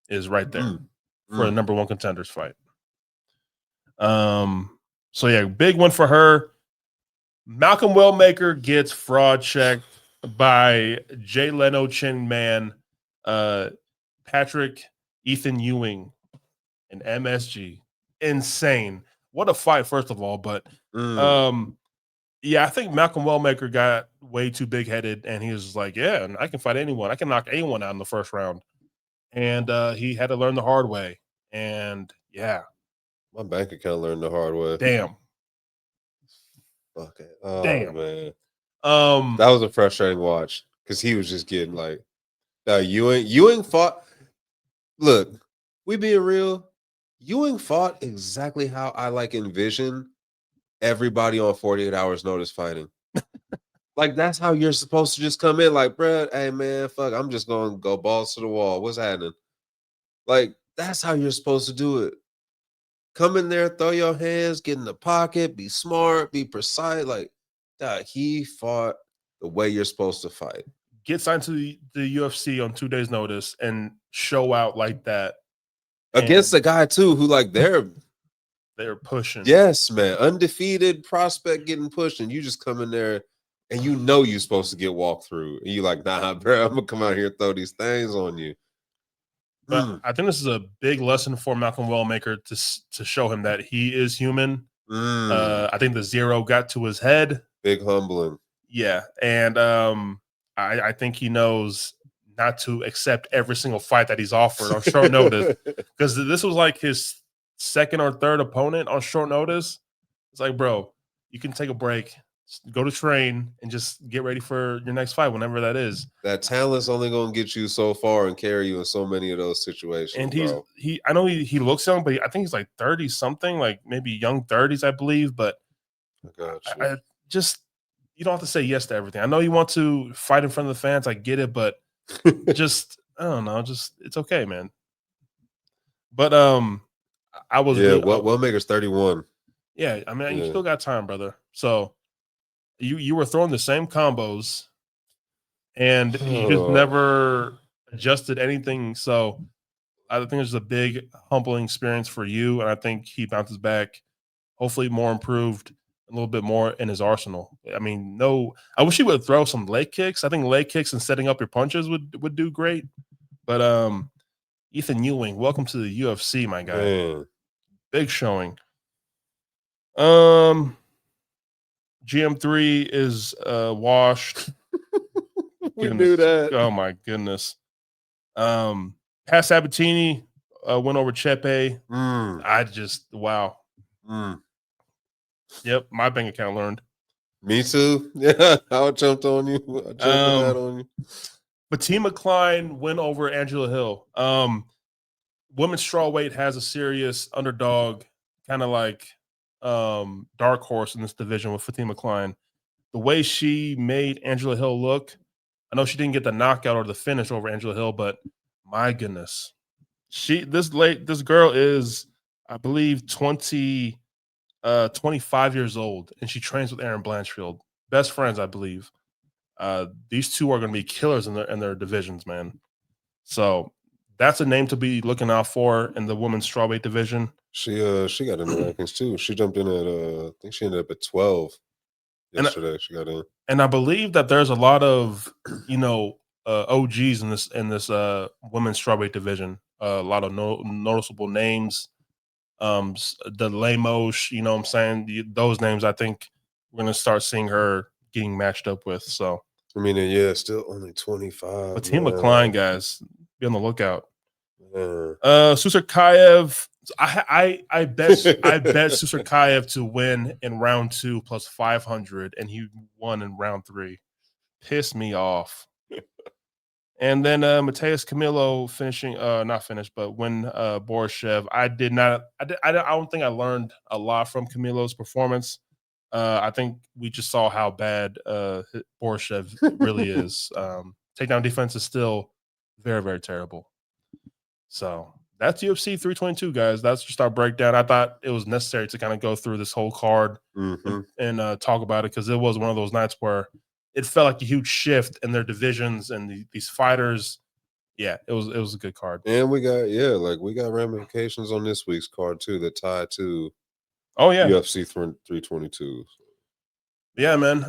is right there for the number 1 contenders fight. So yeah, big one for her. Malcolm Wellmaker gets fraud checked by Jay Leno Chin Man, Patrick Ethan Ewing, and MSG. Insane. What a fight, first of all. But yeah, I think Malcolm Wellmaker got way too big headed, and he was just like, yeah, I can fight anyone. I can knock anyone out in the first round. And he had to learn the hard way. And yeah. My bank account learned the hard way. Damn. Okay. Oh, damn, man. That was a frustrating watch because he was just getting like, Ewing fought. Look, we being real. Ewing fought exactly how I like envision everybody on 48 hours notice fighting. Like that's how you're supposed to just come in, like, bro, hey man, fuck, I'm just gonna go balls to the wall. What's happening? Like that's how you're supposed to do it. Come in there, throw your hands, get in the pocket, be smart, be precise. Like, he fought the way you're supposed to fight. Get signed to the UFC on 2 days' notice and show out like that against a guy too who like they're pushing. Yes, man, undefeated prospect getting pushed, and you just come in there and you know you're supposed to get walked through, and you like, nah, bro, I'm gonna come out here and throw these things on you. But I think this is a big lesson for Malcolm Wellmaker to show him that he is human. I think the 0 got to his head. Big humbling. Yeah, and I think he knows not to accept every single fight that he's offered on short notice, because this was like his second or third opponent on short notice. It's like, bro, you can take a break, go to train, and just get ready for your next fight, whenever that is. That talent's only going to get you so far and carry you in so many of those situations. And I know he looks young, but I think he's like 30 something, like maybe young 30s, I believe. But I just, you don't have to say yes to everything. I know you want to fight in front of the fans, I get it, but just, I don't know, just, it's okay, man. But I was Wellmaker's 31. Yeah, I mean, you still got time, brother. So you were throwing the same combos, and you just never adjusted anything. So I think it's a big humbling experience for you, and I think he bounces back, hopefully more improved. a little bit more in his arsenal. I mean, I wish he would throw some leg kicks. I think leg kicks and setting up your punches would do great. But Ethan Ewing, welcome to the UFC, my guy. Man. Big showing. GM3 is washed. We knew that. Oh my goodness. Pat Sabatini went over Chepe. I just wow. Yep, my bank account learned. Me too. Yeah, I jumped on you. I jumped that on you. Fatima Klein went over Angela Hill. Women's strawweight has a serious underdog, kind of like dark horse in this division with Fatima Klein. The way she made Angela Hill look, I know she didn't get the knockout or the finish over Angela Hill, but my goodness, this girl is, I believe, 25 years old, and she trains with Aaron Blanchfield, best friends, I believe. These two are going to be killers in their divisions, man. So that's a name to be looking out for in the women's strawweight division. She got in the rankings too. She jumped in at I think she ended up at 12 yesterday. She got in, and I believe that there's a lot of OGs in this women's strawweight division. A lot of noticeable names. The Lemos, you know what I'm saying? Those names, I think we're going to start seeing her getting matched up with. So, I mean, yeah, still only 25. Fatima Klein, guys, be on the lookout. Yeah. Tsarukyan, I bet Tsarukyan to win in round 2 plus 500, and he won in round 3. Pissed me off. And then Mateus Camilo finishing, not finished, but win Borishev. I don't think I learned a lot from Camilo's performance. I think we just saw how bad Borishev really is. Takedown defense is still very, very terrible. So that's UFC 322, guys. That's just our breakdown. I thought it was necessary to kind of go through this whole card and talk about it, because it was one of those nights where it felt like a huge shift in their divisions and these fighters. Yeah, it was a good card. And we got ramifications on this week's card too that tie to UFC 322. Yeah, man.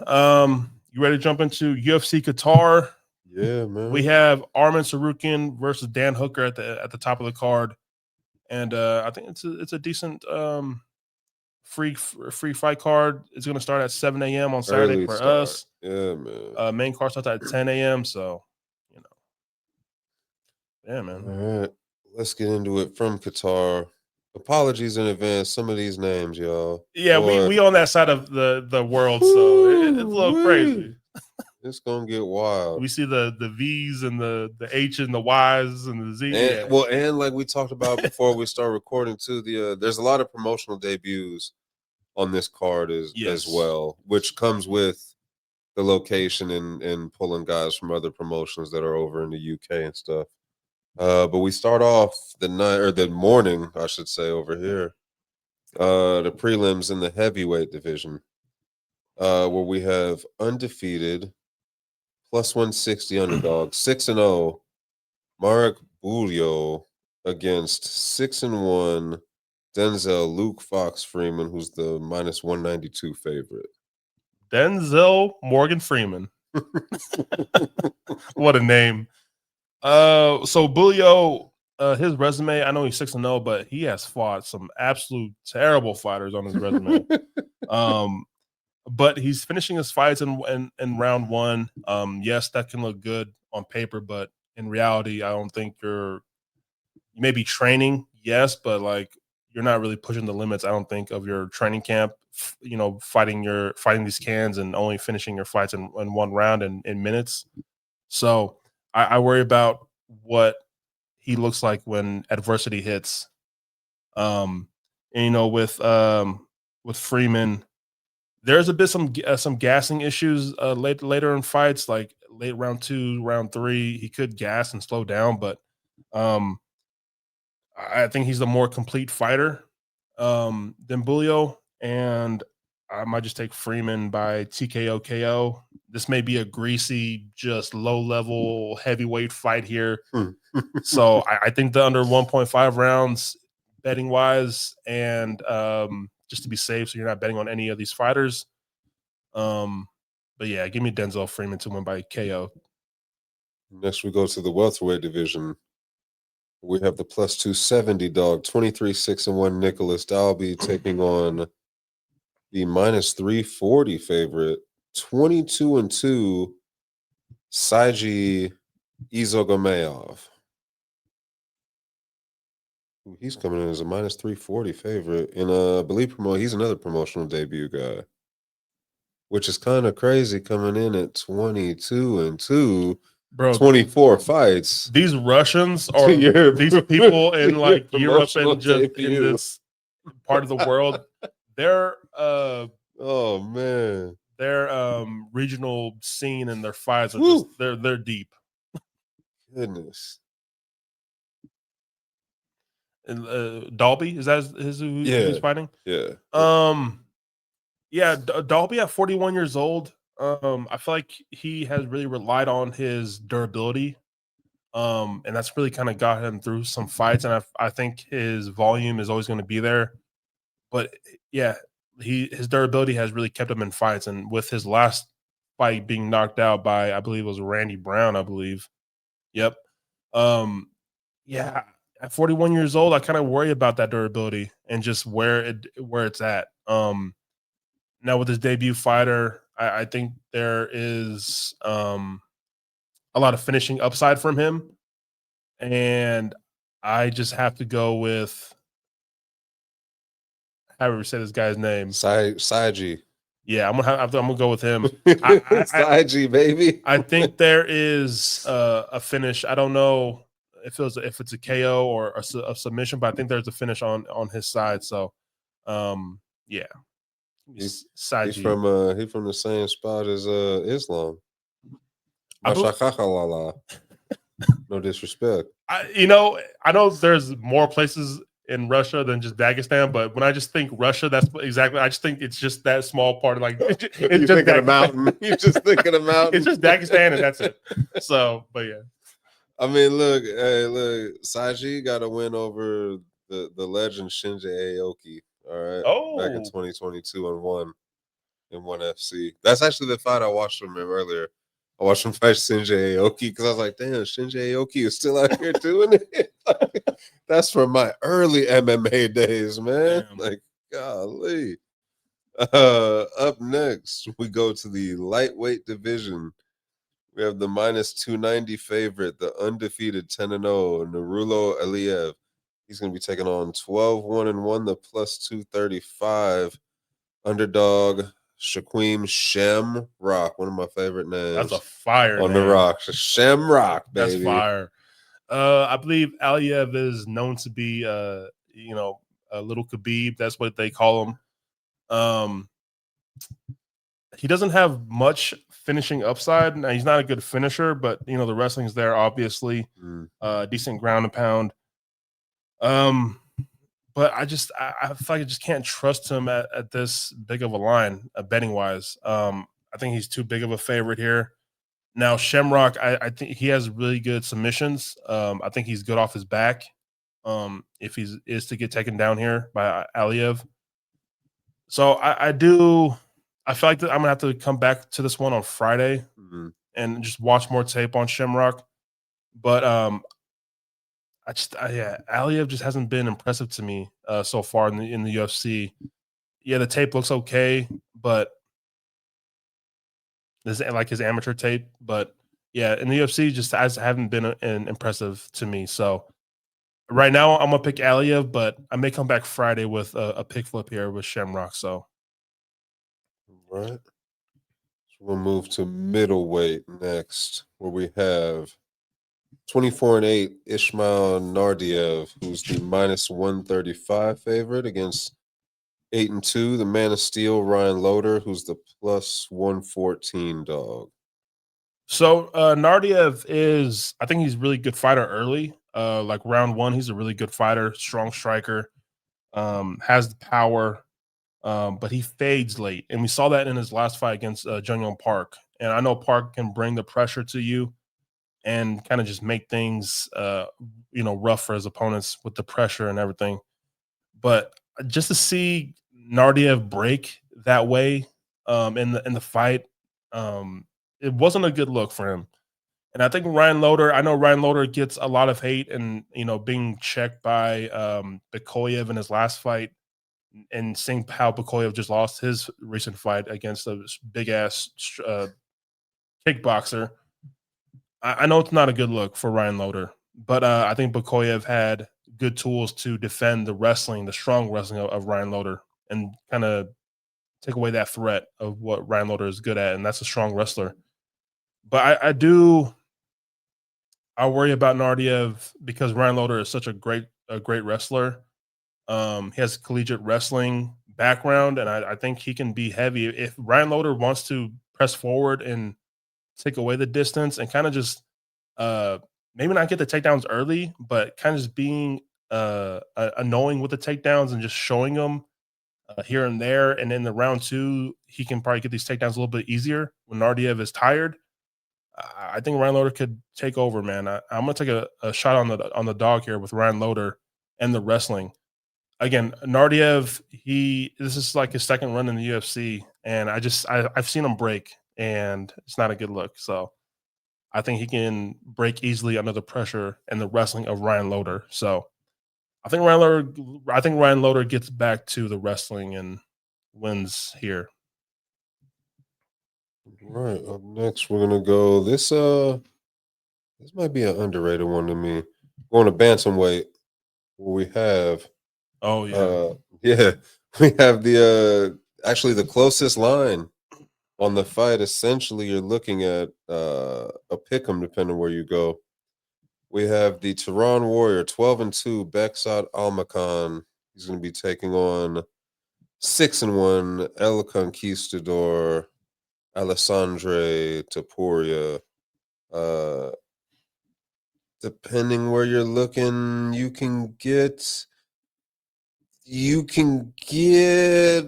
You ready to jump into UFC Qatar? Yeah, man. We have Arman Tsarukyan versus Dan Hooker at the top of the card, and I think it's a decent free fight card. It's going to start at 7 a.m. on Saturday for us. Yeah, man. Main card starts at 10 a.m. So, yeah, man. All right, let's get into it from Qatar. Apologies in advance. Some of these names, y'all. Yeah, we on that side of the world, so it's a little crazy. It's gonna get wild. We see the V's and the H and the Y's and the Z. And, and like we talked about before we start recording too, there's a lot of promotional debuts on this card as well, which comes with the location and pulling guys from other promotions that are over in the UK and stuff. But we start off the morning, I should say, over here. The prelims in the heavyweight division, where we have undefeated plus 160 underdog 6-0 Marek Bujlo against 6-1 Denzel Luke Fox Freeman, who's the minus 192 favorite. Denzel Morgan Freeman. What a name. So Bujlo, his resume, I know he's 6-0, but he has fought some absolute terrible fighters on his resume. But he's finishing his fights in round 1. Yes, that can look good on paper, but in reality, I don't think you may be training, yes, but like you're not really pushing the limits, I don't think, of your training camp, fighting these cans and only finishing your fights in one round in minutes. So I worry about what he looks like when adversity hits. And with Freeman, there's a bit some gassing issues later in fights, like late round 2, round 3. He could gas and slow down, but I think he's the more complete fighter than Bujlo, and I might just take Freeman by TKO KO. This may be a greasy, just low-level heavyweight fight here. So I think the under 1.5 rounds, betting-wise, and just to be safe, so you're not betting on any of these fighters. But yeah, give me Denzel Freeman to win by KO. Next, we go to the welterweight division. We have the plus 270 dog, 23-6-1 Nicholas Dalby taking on the minus 340 favorite, 22-2 Saiji Izagakhmaev. He's coming in as a minus 340 favorite, and I believe he's another promotional debut guy, which is kind of crazy coming in at 22-2. Bro, 24 fights. These Russians or these people in like Europe and just in this part of the world, they're oh man, their regional scene and their fights are just they're deep. Goodness. And Dalby, is that who's fighting? Yeah. Yeah, Dalby at 41 years old. I feel like he has really relied on his durability. And that's really kind of got him through some fights. And I think his volume is always going to be there. But yeah, his durability has really kept him in fights. And with his last fight being knocked out by, I believe it was Randy Brown, I believe. Yep. Yeah, at 41 years old, I kind of worry about that durability and just where it's at. Now with his debut fighter, I think there is a lot of finishing upside from him, and I just have to go with however you say this guy's name, Saiji. Yeah, I'm gonna go with him. Saiji, baby. I think there is a finish. I don't know if it's a KO or a submission, but I think there's a finish on his side. So, yeah. He's from the same spot as Islam. No disrespect. I know there's more places in Russia than just Dagestan, but when I just think Russia, that's exactly. I just think it's just that small part of like. It's just thinking a mountain. You're just thinking a mountain. It's just Dagestan, and that's it. So, but yeah. I mean, look, Saji got a win over the legend Shinji Aoki. All right, back in 2022 and won in ONE FC. That's actually the fight I watched from him earlier. I watched him fight Shinji Aoki because I was like, damn, Shinji Aoki is still out here doing it. That's from my early MMA days, man. Damn. Like, golly. Up next, we go to the lightweight division. We have the minus 290 favorite, the undefeated 10-0, Naurdiev Aliev. He's going to be taking on 12-1-1, the plus 235 underdog Shaquem Shamrock, one of my favorite names. That's a fire on name. The Rocks. Shamrock, baby. That's fire. I believe Aliev is known to be, a little Khabib. That's what they call him. He doesn't have much finishing upside. Now, he's not a good finisher, but the wrestling's there, obviously. Decent ground and pound. But I feel like I just can't trust him at this big of a line, betting wise. I think he's too big of a favorite here. Now, Shamrock, I think he has really good submissions. I think he's good off his back. If he is to get taken down here by Aliev. So I feel like that I'm gonna have to come back to this one on Friday and just watch more tape on Shamrock. But Aliev just hasn't been impressive to me so far in the UFC. Yeah, the tape looks okay, but this like his amateur tape. But yeah, in the UFC, just haven't been impressive to me. So right now, I'm gonna pick Aliev, but I may come back Friday with a pick flip here with Shamrock. So, all right. So we'll move to middleweight next, where we have 24-8 Ismail Naurdiev, who's the minus 135 favorite against 8-2, the Man of Steel Ryan Loder, who's the plus 114 dog. So Naurdiev is, I think he's a really good fighter early. Like round one, he's a really good fighter, strong striker, has the power, but he fades late. And we saw that in his last fight against Jung-Yong Park. And I know Park can bring the pressure to you and kind of just make things, rough for his opponents with the pressure and everything. But just to see Naurdiev break that way in the fight. It wasn't a good look for him. And I think I know Ryan Loder gets a lot of hate and, being checked by Bakoyev in his last fight and seeing how Bakoyev just lost his recent fight against a big ass kickboxer. I know it's not a good look for Ryan Loder, but I think Bakoyev had good tools to defend the strong wrestling of Ryan Loder and kind of take away that threat of what Ryan Loder is good at, and that's a strong wrestler. But I worry about Naurdiev because Ryan Loder is such a great wrestler. He has collegiate wrestling background, and I think he can be heavy. If Ryan Loder wants to press forward and take away the distance and kind of just maybe not get the takedowns early, but kind of just being annoying with the takedowns and just showing them here and there. And in the round 2, he can probably get these takedowns a little bit easier when Naurdiev is tired. I think Ryan Loder could take over, man. I'm gonna take a shot on the dog here with Ryan Loder and the wrestling. Again, Naurdiev, this is like his second run in the UFC, and I've seen him break, and it's not a good look. So I think he can break easily under the pressure and the wrestling of Ryan Loder. So I think Ryan Loder gets back to the wrestling and wins here. Right. Up next, we're gonna go. This might be an underrated one to me. Going to bantamweight, where we have. Oh yeah, Yeah, we have the actually the closest line on the fight. Essentially, you're looking at a pick'em, depending where you go. We have the Tehran Warrior, 12-2, Beksat Almakhan. He's going to be taking on 6-1 El Conquistador Alessandre Topuria. Depending where you're looking, you can get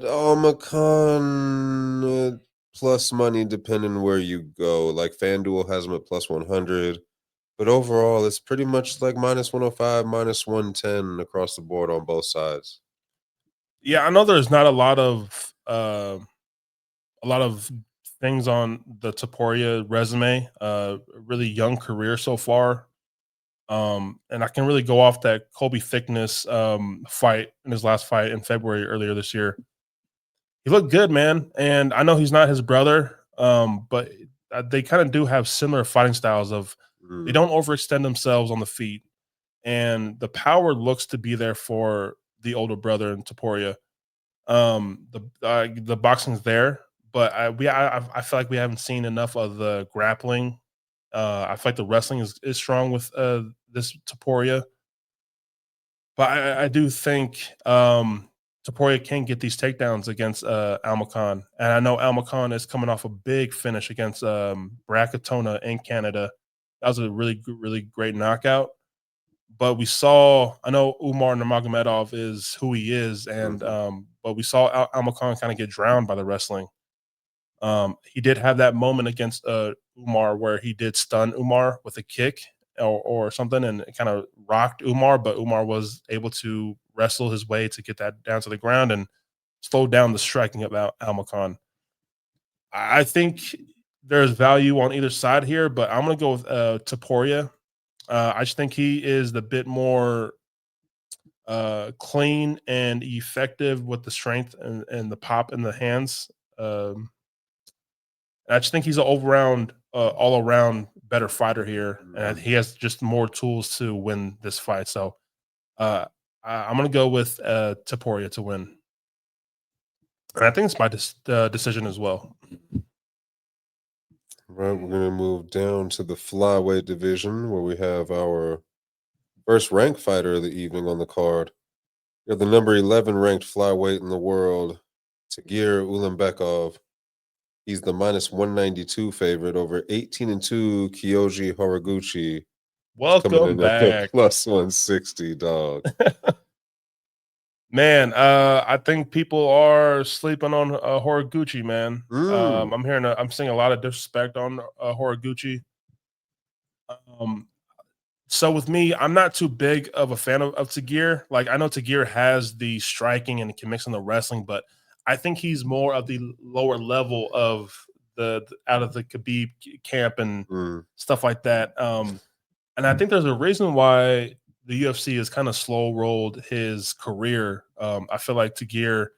Almakhan plus money depending where you go. Like FanDuel has him at plus 100. But overall, it's pretty much like minus 105, minus 110 across the board on both sides. yeah. I know there's not a lot of things on the Topuria resume. Really young career so far. And I can really go off that Colby Thickness fight in his last fight in February earlier this year. He looked good, man. And I know he's not his brother, but they kind of do have similar fighting styles of they don't overextend themselves on the feet. And the power looks to be there for the older brother in Topuria. The boxing's there, but I feel like we haven't seen enough of the grappling. I feel like the wrestling is strong with this Topuria, but I do think Topuria can get these takedowns against Almakhan, and I know Almakhan is coming off a big finish against Bracatona in Canada. That was a really great knockout. But I know Umar Nurmagomedov is who he is, and but we saw Almakhan kind of get drowned by the wrestling. He did have that moment against Umar where he did stun Umar with a kick or something, and it kind of rocked Umar, but Umar was able to wrestle his way to get that down to the ground and slow down the striking of Almakhan. I think there's value on either side here, but I'm going to go with Topuria. I just think he is the bit more clean and effective with the strength and the pop in the hands. I just think he's an all around better fighter here, and he has just more tools to win this fight. So I'm going to go with Topuria to win, and I think it's my decision as well. Right, we're going to move down to the flyweight division where we have our first ranked fighter of the evening on the card. We have the number 11 ranked flyweight in the world, Tagir Ulanbekov. He's the minus 192 favorite over 18-2 Kyoji Horiguchi. Welcome back. Plus 160, dog. Man, I think people are sleeping on Horiguchi, man. I'm seeing a lot of disrespect on Horiguchi. So with me, I'm not too big of a fan of Tagir. Like I know Tagir has the striking and can mix in the wrestling, but I think he's more of the lower level of the out of the Khabib camp and stuff like that. And I think there's a reason why the UFC has kind of slow rolled his career. I feel like Tagir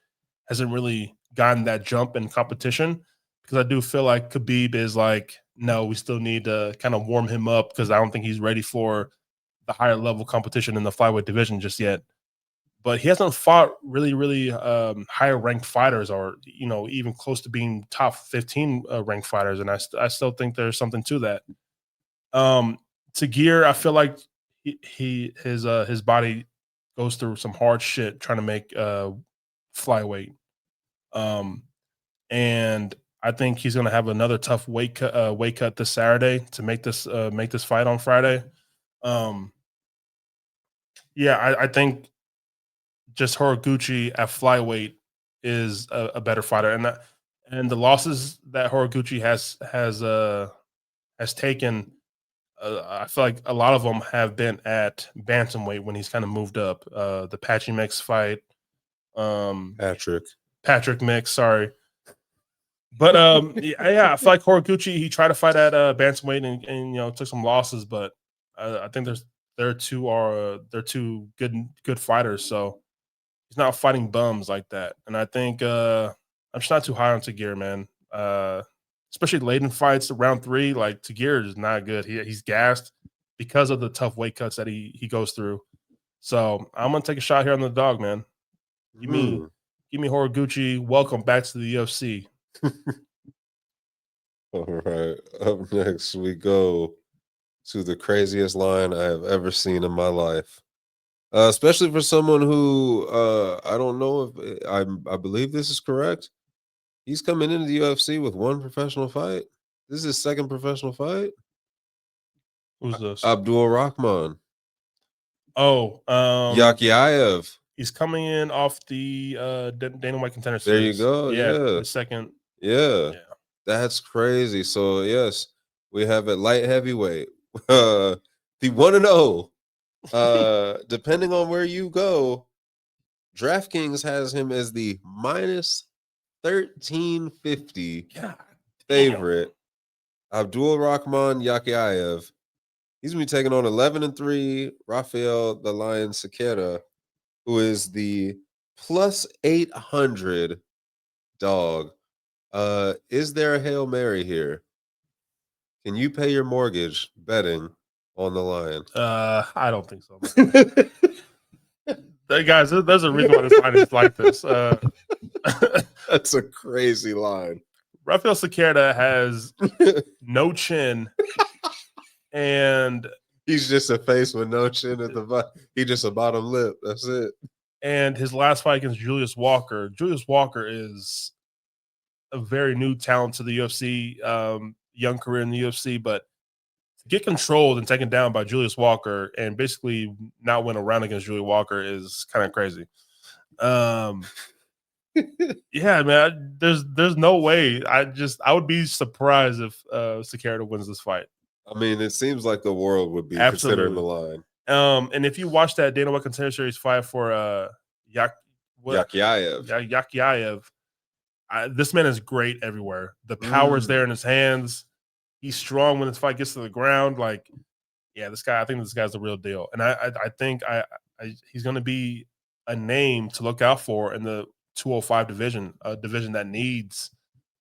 hasn't really gotten that jump in competition because I do feel like Khabib is like, no, we still need to kind of warm him up because I don't think he's ready for the higher level competition in the flyweight division just yet. But he hasn't fought really higher ranked fighters or, even close to being top 15 ranked fighters. And I still think there's something to that. Tagir, I feel like his body goes through some hard shit trying to make flyweight. And I think he's going to have another tough weight cut this Saturday to make this fight on Friday. I think just Horiguchi at flyweight is a better fighter, and the losses that Horiguchi has taken, I feel like a lot of them have been at bantamweight when he's kind of moved up. The Patchy Mix fight, Patrick Mix, sorry. But I feel like Horiguchi, he tried to fight at bantamweight and took some losses, but I think they're two good fighters, so he's not fighting bums like that. And I think I'm just not too high on Tagir, man. Especially late in fights, round 3, like Tagir is not good. He's gassed because of the tough weight cuts that he goes through. So I'm gonna take a shot here on the dog, man. Give me Horiguchi. Welcome back to the UFC. All right. Up next, we go to the craziest line I have ever seen in my life. Especially for someone who I don't know if I believe this is correct. He's coming into the UFC with one professional fight. This is his second professional fight. Who's this? Abdul Rahman. Oh, Yakhyaev. He's coming in off the Dana White Contender Series. There you go. Yeah. The second. Yeah. That's crazy. So yes, we have at light heavyweight. The 1-0. Depending on where you go, DraftKings has him as the minus 1350 favorite. Abdul Rahman Yakhyaev. He's gonna be taking on 11-3 Rafael the Lion Sequeira, who is the plus 800 dog. Is there a Hail Mary here? Can you pay your mortgage betting on the Lion? I don't think so. Guys, there's a reason why this line is like this. That's a crazy line. Rafael Sequeira has no chin, and he's just a face with no chin at the bottom. He's just a bottom lip. That's it. And his last fight against Julius Walker. Julius Walker is a very new talent to the UFC, young career in the UFC, but to get controlled and taken down by Julius Walker and basically not win a round against Julius Walker is kind of crazy. Yeah, man, there's no way. I would be surprised if Sequeira wins this fight. I mean, it seems like the world would be considering the line. And if you watch that Dana White Contender Series fight for Yakhyaev, this man is great everywhere. The power's there in his hands. He's strong when his fight gets to the ground. Like, yeah, I think this guy's the real deal. And I think he's going to be a name to look out for in the 205 division, a division that needs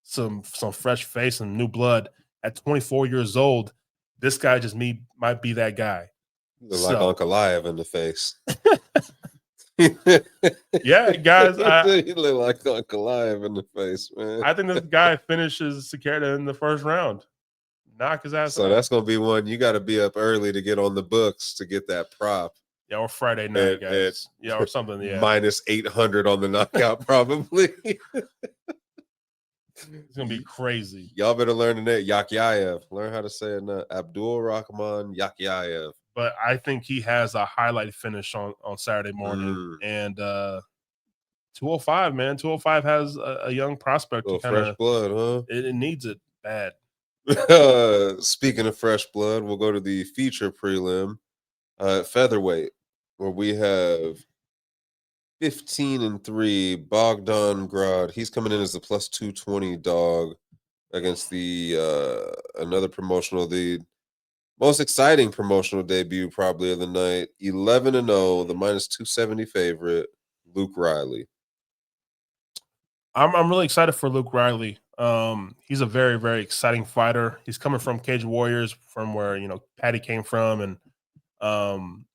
some fresh face and new blood. At 24 years old, this guy just might be that guy. Like Uncle Aliev in the face. Yeah, guys. You look like Uncle Aliev in the face, man. I think this guy finishes Sequeira in the first round. Knock his ass out. That's going to be one. You got to be up early to get on the books to get that prop. Yeah, or Friday night, guys. Yeah, or something. Yeah, minus 800 on the knockout, probably. It's gonna be crazy. Y'all better learn the name Yakhyaev. Learn how to say it now. Abdul Rahman Yakhyaev. But I think he has a highlight finish on Saturday morning. And 205, man. 205 has a young prospect. Fresh blood, huh? It needs it bad. Speaking of fresh blood, we'll go to the feature prelim. Featherweight, where we have 15-3 Bogdan Grad. He's coming in as the plus 220 dog against the another promotional, the most exciting promotional debut probably of the night. 11-0, the minus 270 favorite, Luke Riley. I'm really excited for Luke Riley. He's a very, very exciting fighter. He's coming from Cage Warriors, from where Patty came from, and I'm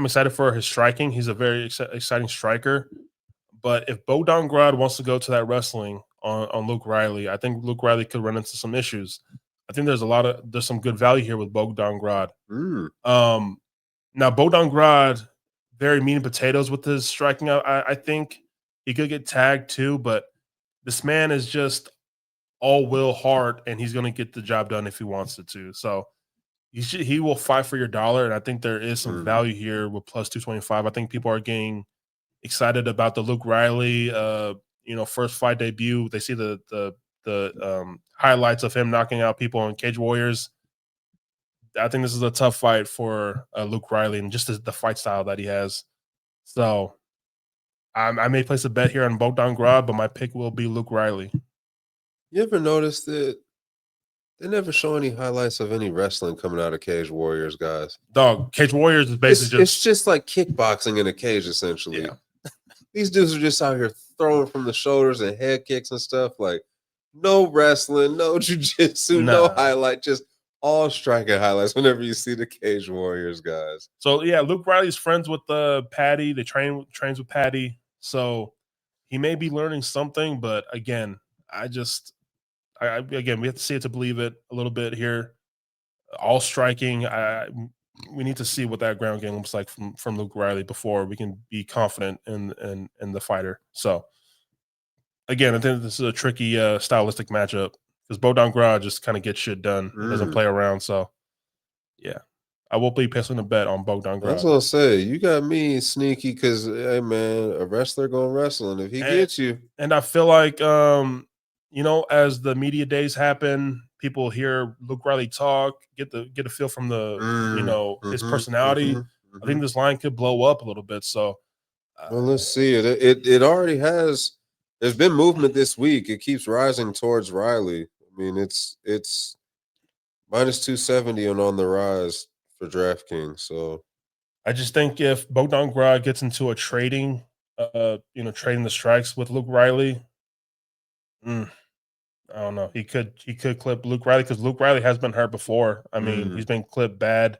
excited for his striking. He's a very exciting striker. But if Bogdan Grad wants to go to that wrestling on Luke Riley, I think Luke Riley could run into some issues. I think there's some good value here with Bogdan Grad. Now Bogdan Grad, very meat and potatoes with his striking. I think he could get tagged too, but this man is just all will hard, and he's going to get the job done if he wants it to. So he will fight for your dollar, and I think there is some value here with plus 225. I think people are getting excited about the Luke Riley, first fight debut. They see the highlights of him knocking out people in Cage Warriors. I think this is a tough fight for Luke Riley, and just the fight style that he has. So I may place a bet here on Bogdan Grad, but my pick will be Luke Riley. You ever noticed that they never show any highlights of any wrestling coming out of Cage Warriors, guys? Dog, Cage Warriors is basically it's just like kickboxing in a cage, essentially. Yeah. These dudes are just out here throwing from the shoulders and head kicks and stuff. Like, no wrestling, no jiu-jitsu, no highlight, just all striking highlights whenever you see the Cage Warriors, guys. So yeah, Luke Riley's friends with Patty. They trains with Patty, so he may be learning something. But again, again, we have to see it to believe it a little bit here. All striking. We need to see what that ground game looks like from Luke Riley before we can be confident in the fighter. So again, I think this is a tricky stylistic matchup because Bogdan Grad just kind of gets shit done. He doesn't play around. So yeah, I will be placing a bet on Bogdan Grad. That's what I'll say. You got me sneaky because, hey man, a wrestler gonna wrestle, and if he gets you, and I feel like as the media days happen, people hear Luke Riley talk, get a feel from the his personality. I think this line could blow up a little bit. So well, let's see it. It already has. There's been movement this week. It keeps rising towards Riley. I mean, it's minus 270 and on the rise for DraftKings. So I just think if Bogdan Grad gets into a trading the strikes with Luke Riley, I don't know. He could clip Luke Riley because Luke Riley has been hurt before. I mean, he's been clipped bad,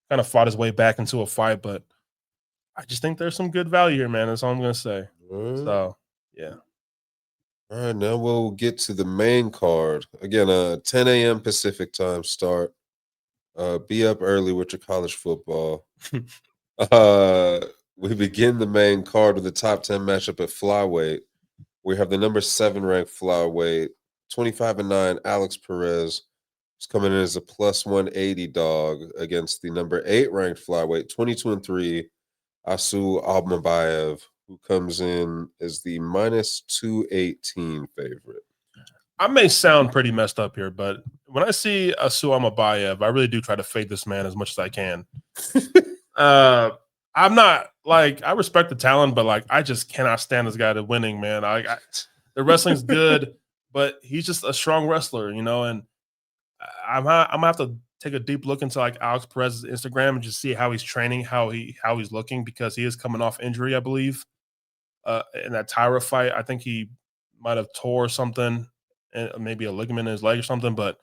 kind of fought his way back into a fight, but I just think there's some good value here, man. That's all I'm gonna say. So yeah. All right, now we'll get to the main card. Again, 10 a.m. Pacific time start. Be up early with your college football. We begin the main card with the top 10 matchup at flyweight. We have the number 7 ranked flyweight, 25-9, Alex Perez is coming in as a plus 180 dog against the number 8 ranked flyweight, 22-3, Asu Almabayev, who comes in as the minus 218 favorite. I may sound pretty messed up here, but when I see Asu Almabayev, I really do try to fade this man as much as I can. I'm not I respect the talent, but I just cannot stand this guy to winning, man. The wrestling's good, but he's just a strong wrestler, and I'm gonna have to take a deep look into Alex Perez's Instagram and just see how he's training, how he's looking, because he is coming off injury, I believe. In that Tyra fight, I think he might have tore something, maybe a ligament in his leg or something. But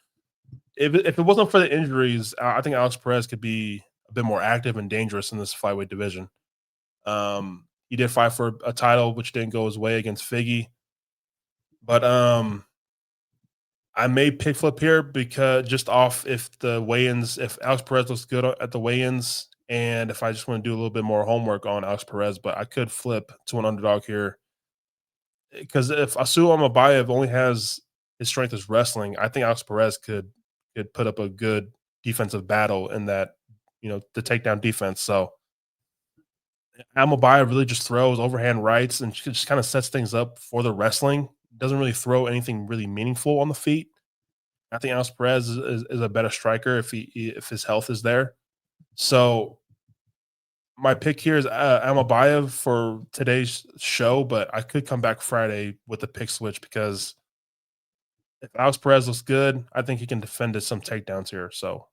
if it wasn't for the injuries, I think Alex Perez could be a bit more active and dangerous in this flyweight division. He did fight for a title, which didn't go his way against Figgy. But I may pick flip here because just off if Alex Perez looks good at the weigh-ins, and if I just want to do a little bit more homework on Alex Perez, but I could flip to an underdog here. Because if Asu Almabayev only has his strength is wrestling, I think Alex Perez could put up a good defensive battle in that, the takedown defense. So Almabayev really just throws overhand rights and just kind of sets things up for the wrestling. Doesn't really throw anything really meaningful on the feet. I think Alex Perez is a better striker if his health is there. So my pick here is Almabayev for today's show, but I could come back Friday with the pick switch because if Alex Perez looks good, I think he can defend some takedowns here. So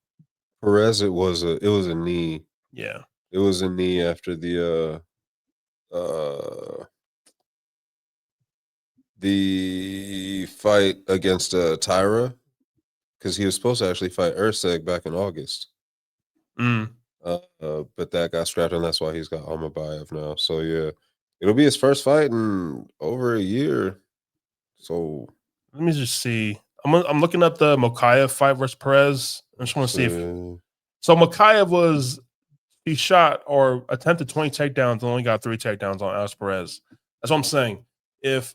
Perez, it was a knee. yeah, It was a knee after the fight against Tyra, because he was supposed to actually fight Urseg back in August. But that got scrapped, and that's why he's got Almabayev now. So yeah, it'll be his first fight in over a year. So let me just see. I'm looking up the Mokaev fight versus Perez. I just want to see if so. Mokaev he shot or attempted 20 takedowns and only got 3 takedowns on Alex Perez. That's what I'm saying. If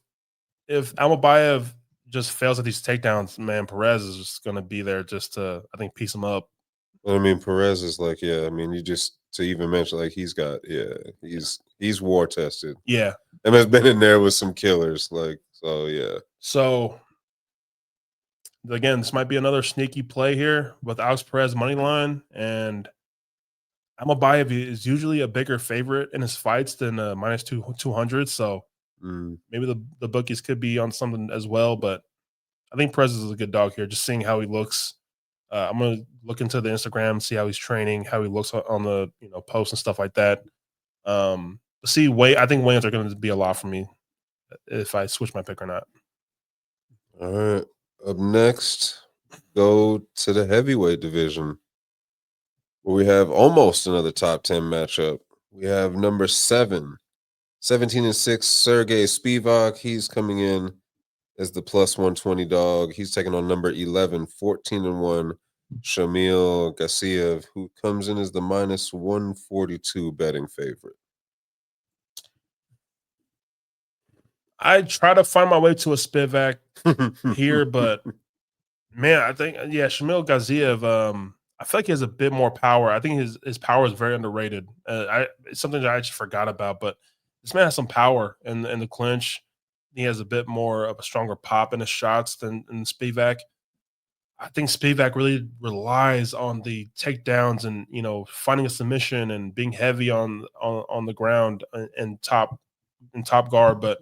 Almabayev just fails at these takedowns, man, Perez is just going to be there just to, I think, piece him up. I mean, Perez is like, yeah. I mean, you just to even mention like he's war tested. Yeah, and has been in there with some killers. Like, so yeah. So again, this might be another sneaky play here with Alex Perez money line, and Almabayev is usually a bigger favorite in his fights than minus 200. So maybe the bookies could be on something as well. But I think Perez is a good dog here. Just seeing how he looks. I'm gonna look into the Instagram, see how he's training, how he looks on the posts and stuff like that. See, I think weigh-ins are going to be a lot for me if I switch my pick or not. All right. Up next, go to the heavyweight division, where we have almost another top 10 matchup. We have number 7, 17-6, Sergey Spivac. He's coming in as the plus 120 dog. He's taking on number 11, 14-1, Shamil Gaziev, who comes in as the minus 142 betting favorite. I try to find my way to a Spivac here, but man, I think Shamil Gaziev. I feel like he has a bit more power. I think his power is very underrated. It's something that I actually forgot about, but this man has some power in the clinch. He has a bit more of a stronger pop in his shots than Spivac. I think Spivac really relies on the takedowns and finding a submission and being heavy on the ground and top guard, but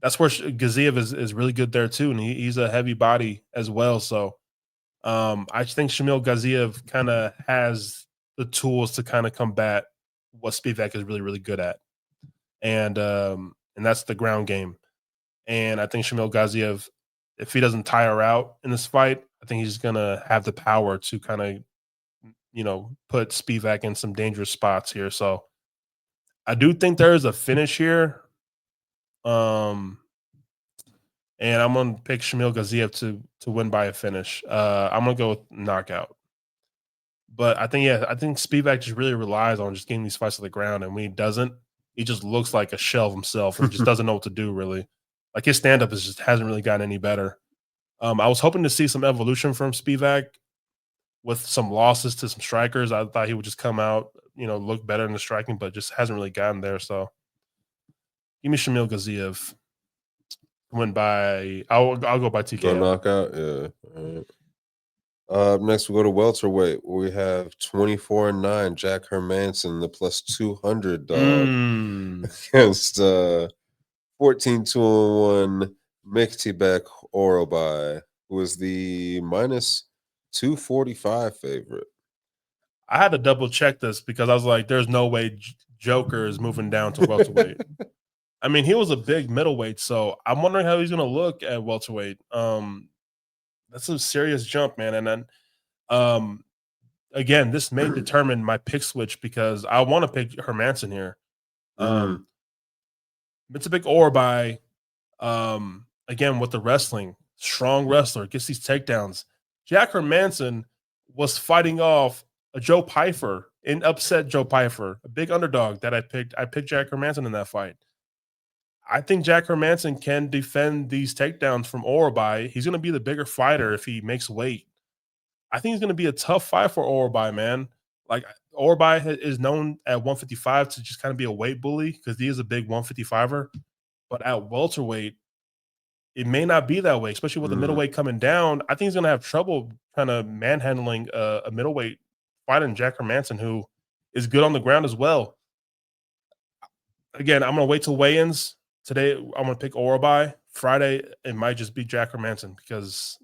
that's where Gaziev is really good there too, and he's a heavy body as well. So I think Shamil Gaziev kind of has the tools to kind of combat what Spivac is really, really good at, and that's the ground game. And I think Shamil Gaziev, if he doesn't tire out in this fight, I think he's gonna have the power to kind of put Spivac in some dangerous spots here. So I do think there is a finish here. And I'm gonna pick Shamil Gaziev to win by a finish. I'm gonna go with knockout. But I think Spivac just really relies on just getting these fights to the ground, and when he doesn't, he just looks like a shell of himself and just doesn't know what to do really. Like his stand up just hasn't really gotten any better. I was hoping to see some evolution from Spivac with some losses to some strikers. I thought he would just come out, look better in the striking, but just hasn't really gotten there. So give me Shamil Gaziev. Win by I'll go by TKO. Go knockout, yeah. All right. Next we go to welterweight, where we have 24-9 Jack Hermansson, the plus 200 dog, against 14-2-1 Mekhtibek Orolbai, who is the minus 245 favorite. I had to double check this because I was like, "There's no way Joker is moving down to welterweight." I mean, he was a big middleweight, so I'm wondering how he's going to look at welterweight. That's a serious jump, man. And then, again, this may determine my pick switch because I want to pick Hermansson here. It's a big Orolbai. Again, with the wrestling, strong wrestler, gets these takedowns. Jack Hermansson was fighting off a Joe Pyfer and upset Joe Pyfer, a big underdog that I picked. I picked Jack Hermansson in that fight. I think Jack Hermansson can defend these takedowns from Orolbai. He's going to be the bigger fighter if he makes weight. I think he's going to be a tough fight for Orolbai, man. Like Orolbai is known at 155 to just kind of be a weight bully because he is a big 155er. But at welterweight, it may not be that way, especially with the middleweight coming down. I think he's going to have trouble kind of manhandling a middleweight fighter in Jack Hermansson, who is good on the ground as well. Again, I'm going to wait till weigh-ins. Today, I'm going to pick Orolbai. Friday, it might just be Jack Hermansson because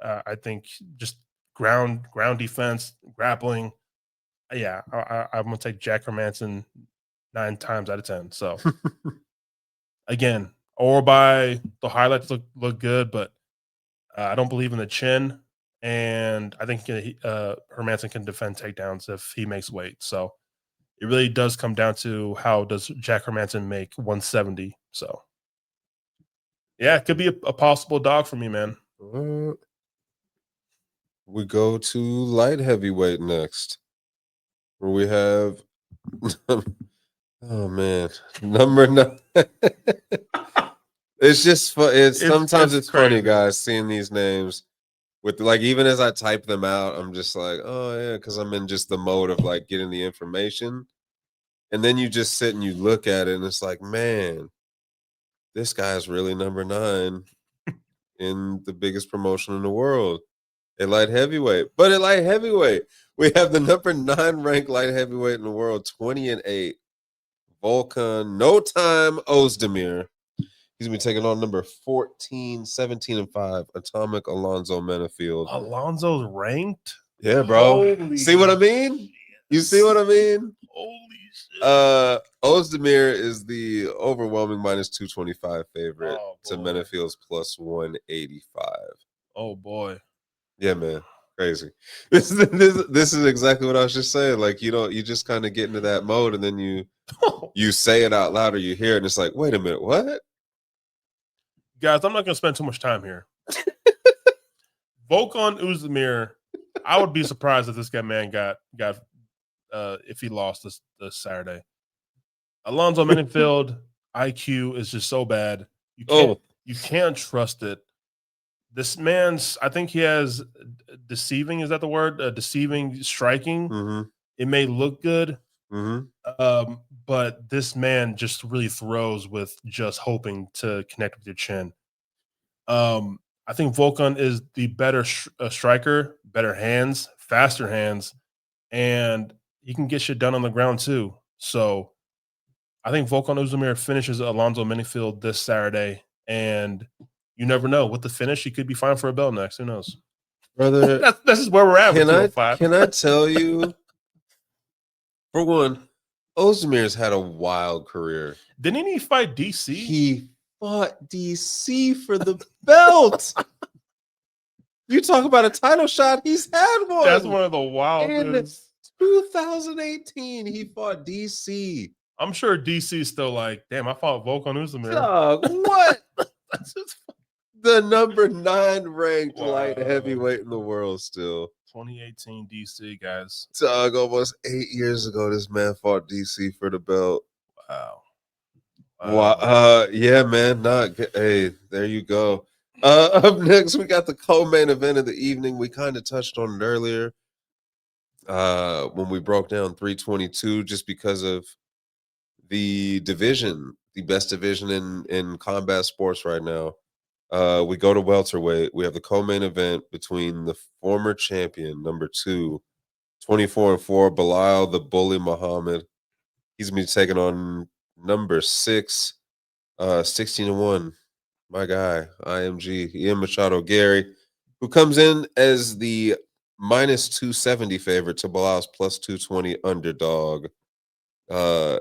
I think just ground defense, grappling. Yeah, I'm going to take Jack Hermansson 9 times out of 10. So, again, Orolbai, the highlights look good, but I don't believe in the chin. And I think Hermansson can defend takedowns if he makes weight. So, it really does come down to how does Jack Hermansson make 170. So, yeah, it could be a possible dog for me, man. We go to light heavyweight next, where we have, oh man, number 9. It's just fun. Sometimes it's funny, guys, seeing these names. With like, even as I type them out, I'm just like, oh yeah, because I'm in just the mode of like getting the information. And then you just sit and you look at it, and it's like, man, this guy's really number 9 in the biggest promotion in the world at light heavyweight. But at light heavyweight, we have the number 9 ranked light heavyweight in the world, 20-8. Volkan, no time, Oezdemir. He's going to be taking on number 14, 17-5, Atomic Alonzo Menifield. Alonzo's ranked? Yeah, bro. Holy see what I mean? Shit. You see what I mean? Holy shit. Oezdemir is the overwhelming minus 225 favorite to Menifield's plus 185. Oh boy. Yeah, man. Crazy. This is exactly what I was just saying. Like, you just kind of get into that mode, and then you say it out loud, or you hear it, and it's like, wait a minute, what? Guys, I'm not going to spend too much time here. Volkan Oezdemir, I would be surprised if this man got if he lost this Saturday. Alonzo Menifield IQ is just so bad. You can't trust it. This man's, I think he has deceiving. Is that the word? Deceiving striking. Mm-hmm. It may look good, mm-hmm. but this man just really throws with just hoping to connect with your chin. I think Volkan is the better striker, better hands, faster hands, and he can get shit done on the ground too. So I think Volkan Oezdemir finishes Alonzo Menifield this Saturday, and you never know. With the finish, he could be fine for a belt next. Who knows? Brother, this is where we're at with 205. Can I tell you, for one, Oezdemir's had a wild career. Didn't he fight DC? He fought DC for the belt. You talk about a title shot, he's had one. That's one of the wildest. In 2018, he fought DC. I'm sure DC's still like, damn, I fought Volkan Oezdemir. Dog, what? That's just the number 9 ranked light heavyweight in the world still. 2018 DC, guys. Dog, almost 8 years ago, this man fought DC for the belt. Wow. Yeah, man. Hey, there you go. Up next, we got the co-main event of the evening. We kind of touched on it earlier when we broke down 322, just because of the division, the best division in combat sports right now. We go to welterweight. We have the co-main event between the former champion, number 2, 24-4, Bilal the Bully Muhammad. He's going to be taking on number 6, 16-1. My guy, IMG, Ian Machado Garry, who comes in as the minus 270 favorite to Bilal's plus 220 underdog. And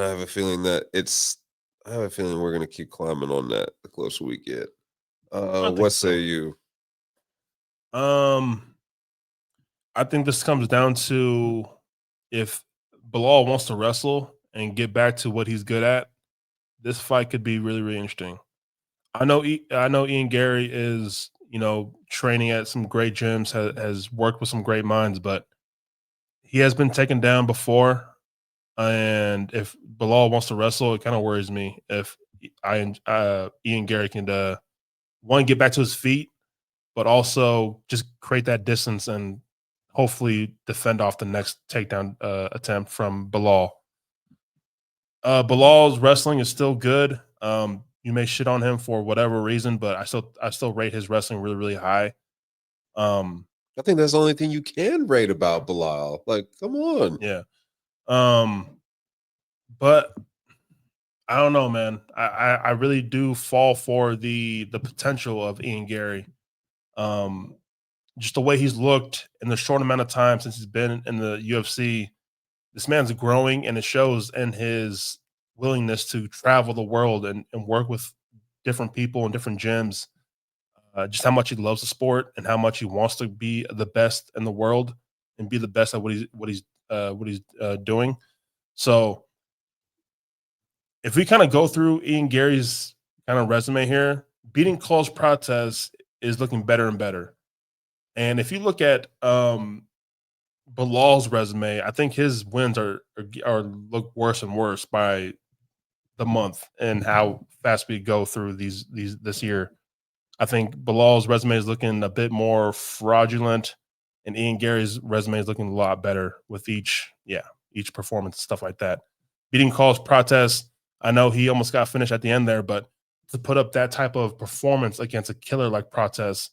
I have a feeling we're going to keep climbing on that the closer we get. What say you? I think this comes down to if Bilal wants to wrestle and get back to what he's good at, this fight could be really, really interesting. I know Ian Garry is, training at some great gyms, has worked with some great minds, but he has been taken down before. And if Bilal wants to wrestle, it kind of worries me if Ian Garry can one, get back to his feet, but also just create that distance and hopefully defend off the next takedown attempt from Bilal. Bilal's wrestling is still good. you may shit on him for whatever reason, but I still rate his wrestling really, really high. I think that's the only thing you can rate about Bilal. Like, come on. Yeah. But I don't know, man. I really do fall for the potential of Ian Garry. Just the way he's looked in the short amount of time since he's been in the UFC, this man's growing, and it shows in his willingness to travel the world and work with different people and different gyms. Just how much he loves the sport and how much he wants to be the best in the world and be the best at what he's doing. So if we kind of go through Ian Garry's kind of resume here, beating Carlos Prates is looking better and better. And if you look at Bilal's resume, I think his wins are look worse and worse by the month and how fast we go through these this year. I think Bilal's resume is looking a bit more fraudulent, and Ian Garry's resume is looking a lot better with each performance, stuff like that. Beating Carlos Prates, I know he almost got finished at the end there, but to put up that type of performance against a killer like Prates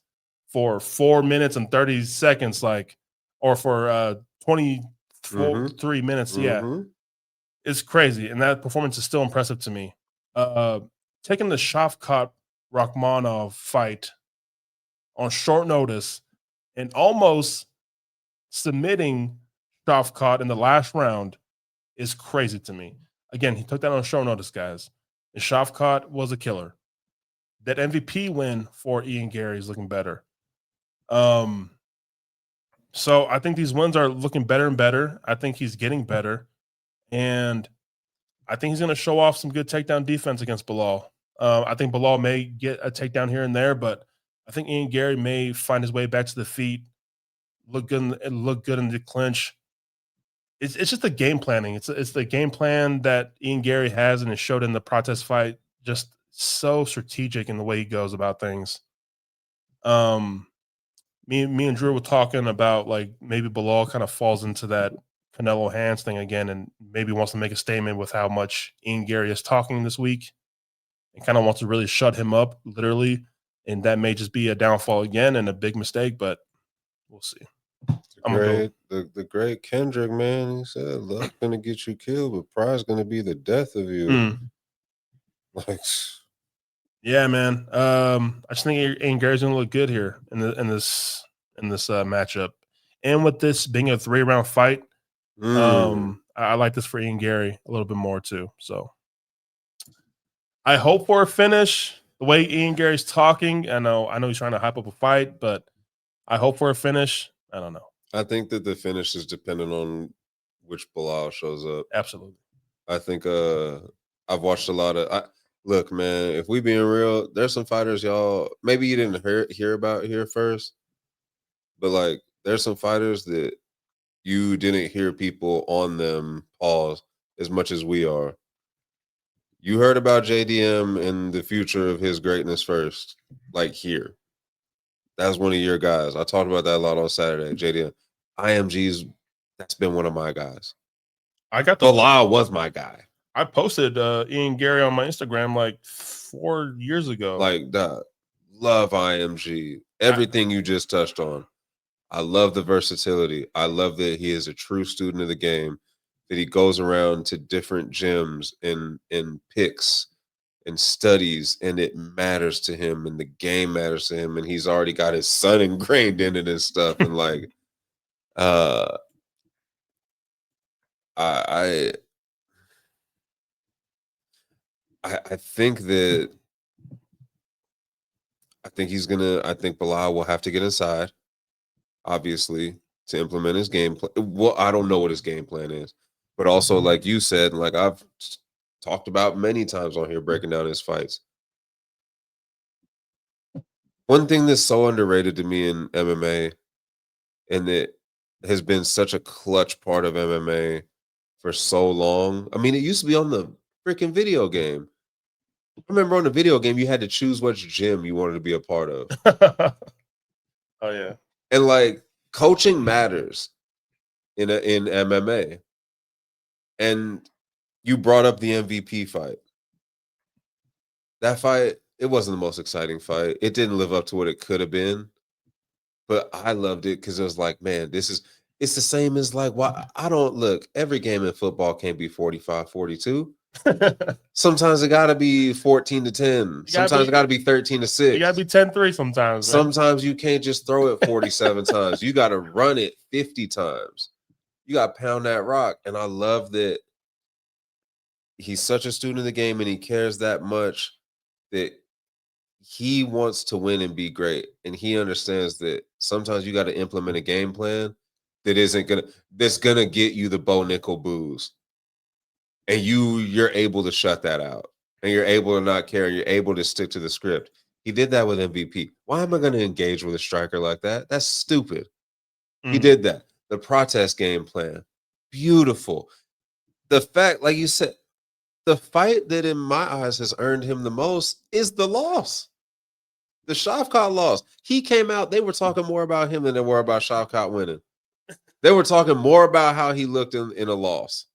for 4 minutes and 30 seconds, or for 23 minutes, it's crazy. And that performance is still impressive to me. Taking the Shavkat Rakhmonov fight on short notice and almost submitting Shavkat in the last round is crazy to me. Again, he took that on short notice, guys. And Shavkat was a killer. That MVP win for Ian Garry is looking better. So I think these wins are looking better and better. I think he's getting better. And I think he's going to show off some good takedown defense against Bilal. I think Bilal may get a takedown here and there, but I think Ian Garry may find his way back to the feet, look good in the clinch. It's just the game planning. It's the game plan that Ian Garry has, and it showed in the Prates fight. Just so strategic in the way he goes about things. Me and Drew were talking about maybe Bilal kind of falls into that Canelo hands thing again, and maybe wants to make a statement with how much Ian Garry is talking this week, and kind of wants to really shut him up, literally. And that may just be a downfall again and a big mistake, but we'll see. The great Kendrick, man, he said, "Luck gonna get you killed, but pride's gonna be the death of you." Yeah, man. I just think Ian Garry's gonna look good here in this matchup, and with this being a 3-round fight, I like this for Ian Garry a little bit more too. So I hope for a finish. The way Ian Garry's talking, I know he's trying to hype up a fight, but I hope for a finish. I don't know. I think that the finish is dependent on which Bilal shows up. Absolutely. I think I've watched a lot of look, man, if we being real, there's some fighters y'all maybe you didn't hear about here first, but there's some fighters that you didn't hear people on them pause as much as we are. You heard about JDM and the future of his greatness first, here. That's one of your guys. I talked about that a lot on Saturday. JDM. IMG's, that's been one of my guys. Bilal was my guy. I posted Ian Garry on my Instagram 4 years ago. Love IMG. Everything you just touched on. I love the versatility. I love that he is a true student of the game, that he goes around to different gyms and picks and studies, and it matters to him, and the game matters to him, and he's already got his son ingrained in it and stuff. And I think that I think Bilal will have to get inside, obviously, to implement his game plan. Well, I don't know what his game plan is, but also, like you said, and like I've talked about many times on here, breaking down his fights. One thing that's so underrated to me in MMA, and that has been such a clutch part of MMA for so long. I mean, it used to be on the freaking video game. I remember on the video game, you had to choose which gym you wanted to be a part of. Oh, yeah. And coaching matters in MMA. And you brought up the MVP fight. that fight, it wasn't the most exciting fight. It didn't live up to what it could have been. But I loved it because it was like, man, it's the same as like, why I don't look, every game in football can't be 45-42. Sometimes it got to be 14-10. Sometimes it got to be 13-6. You got to be 10-3 sometimes. Sometimes you can't just throw it 47 times. You got to run it 50 times. You got to pound that rock. And I love that he's such a student of the game and he cares that much that he wants to win and be great. And he understands that sometimes you got to implement a game plan that's gonna get you the Bo Nickel booze. And you're able to shut that out. And you're able to not care. You're able to stick to the script. He did that with MVP. Why am I going to engage with a striker like that? That's stupid. He did that. The protest game plan. Beautiful. The fact, like you said, the fight that in my eyes has earned him the most is the loss. The Shavkat loss. He came out, they were talking more about him than they were about Shavkat winning. They were talking more about how he looked in a loss.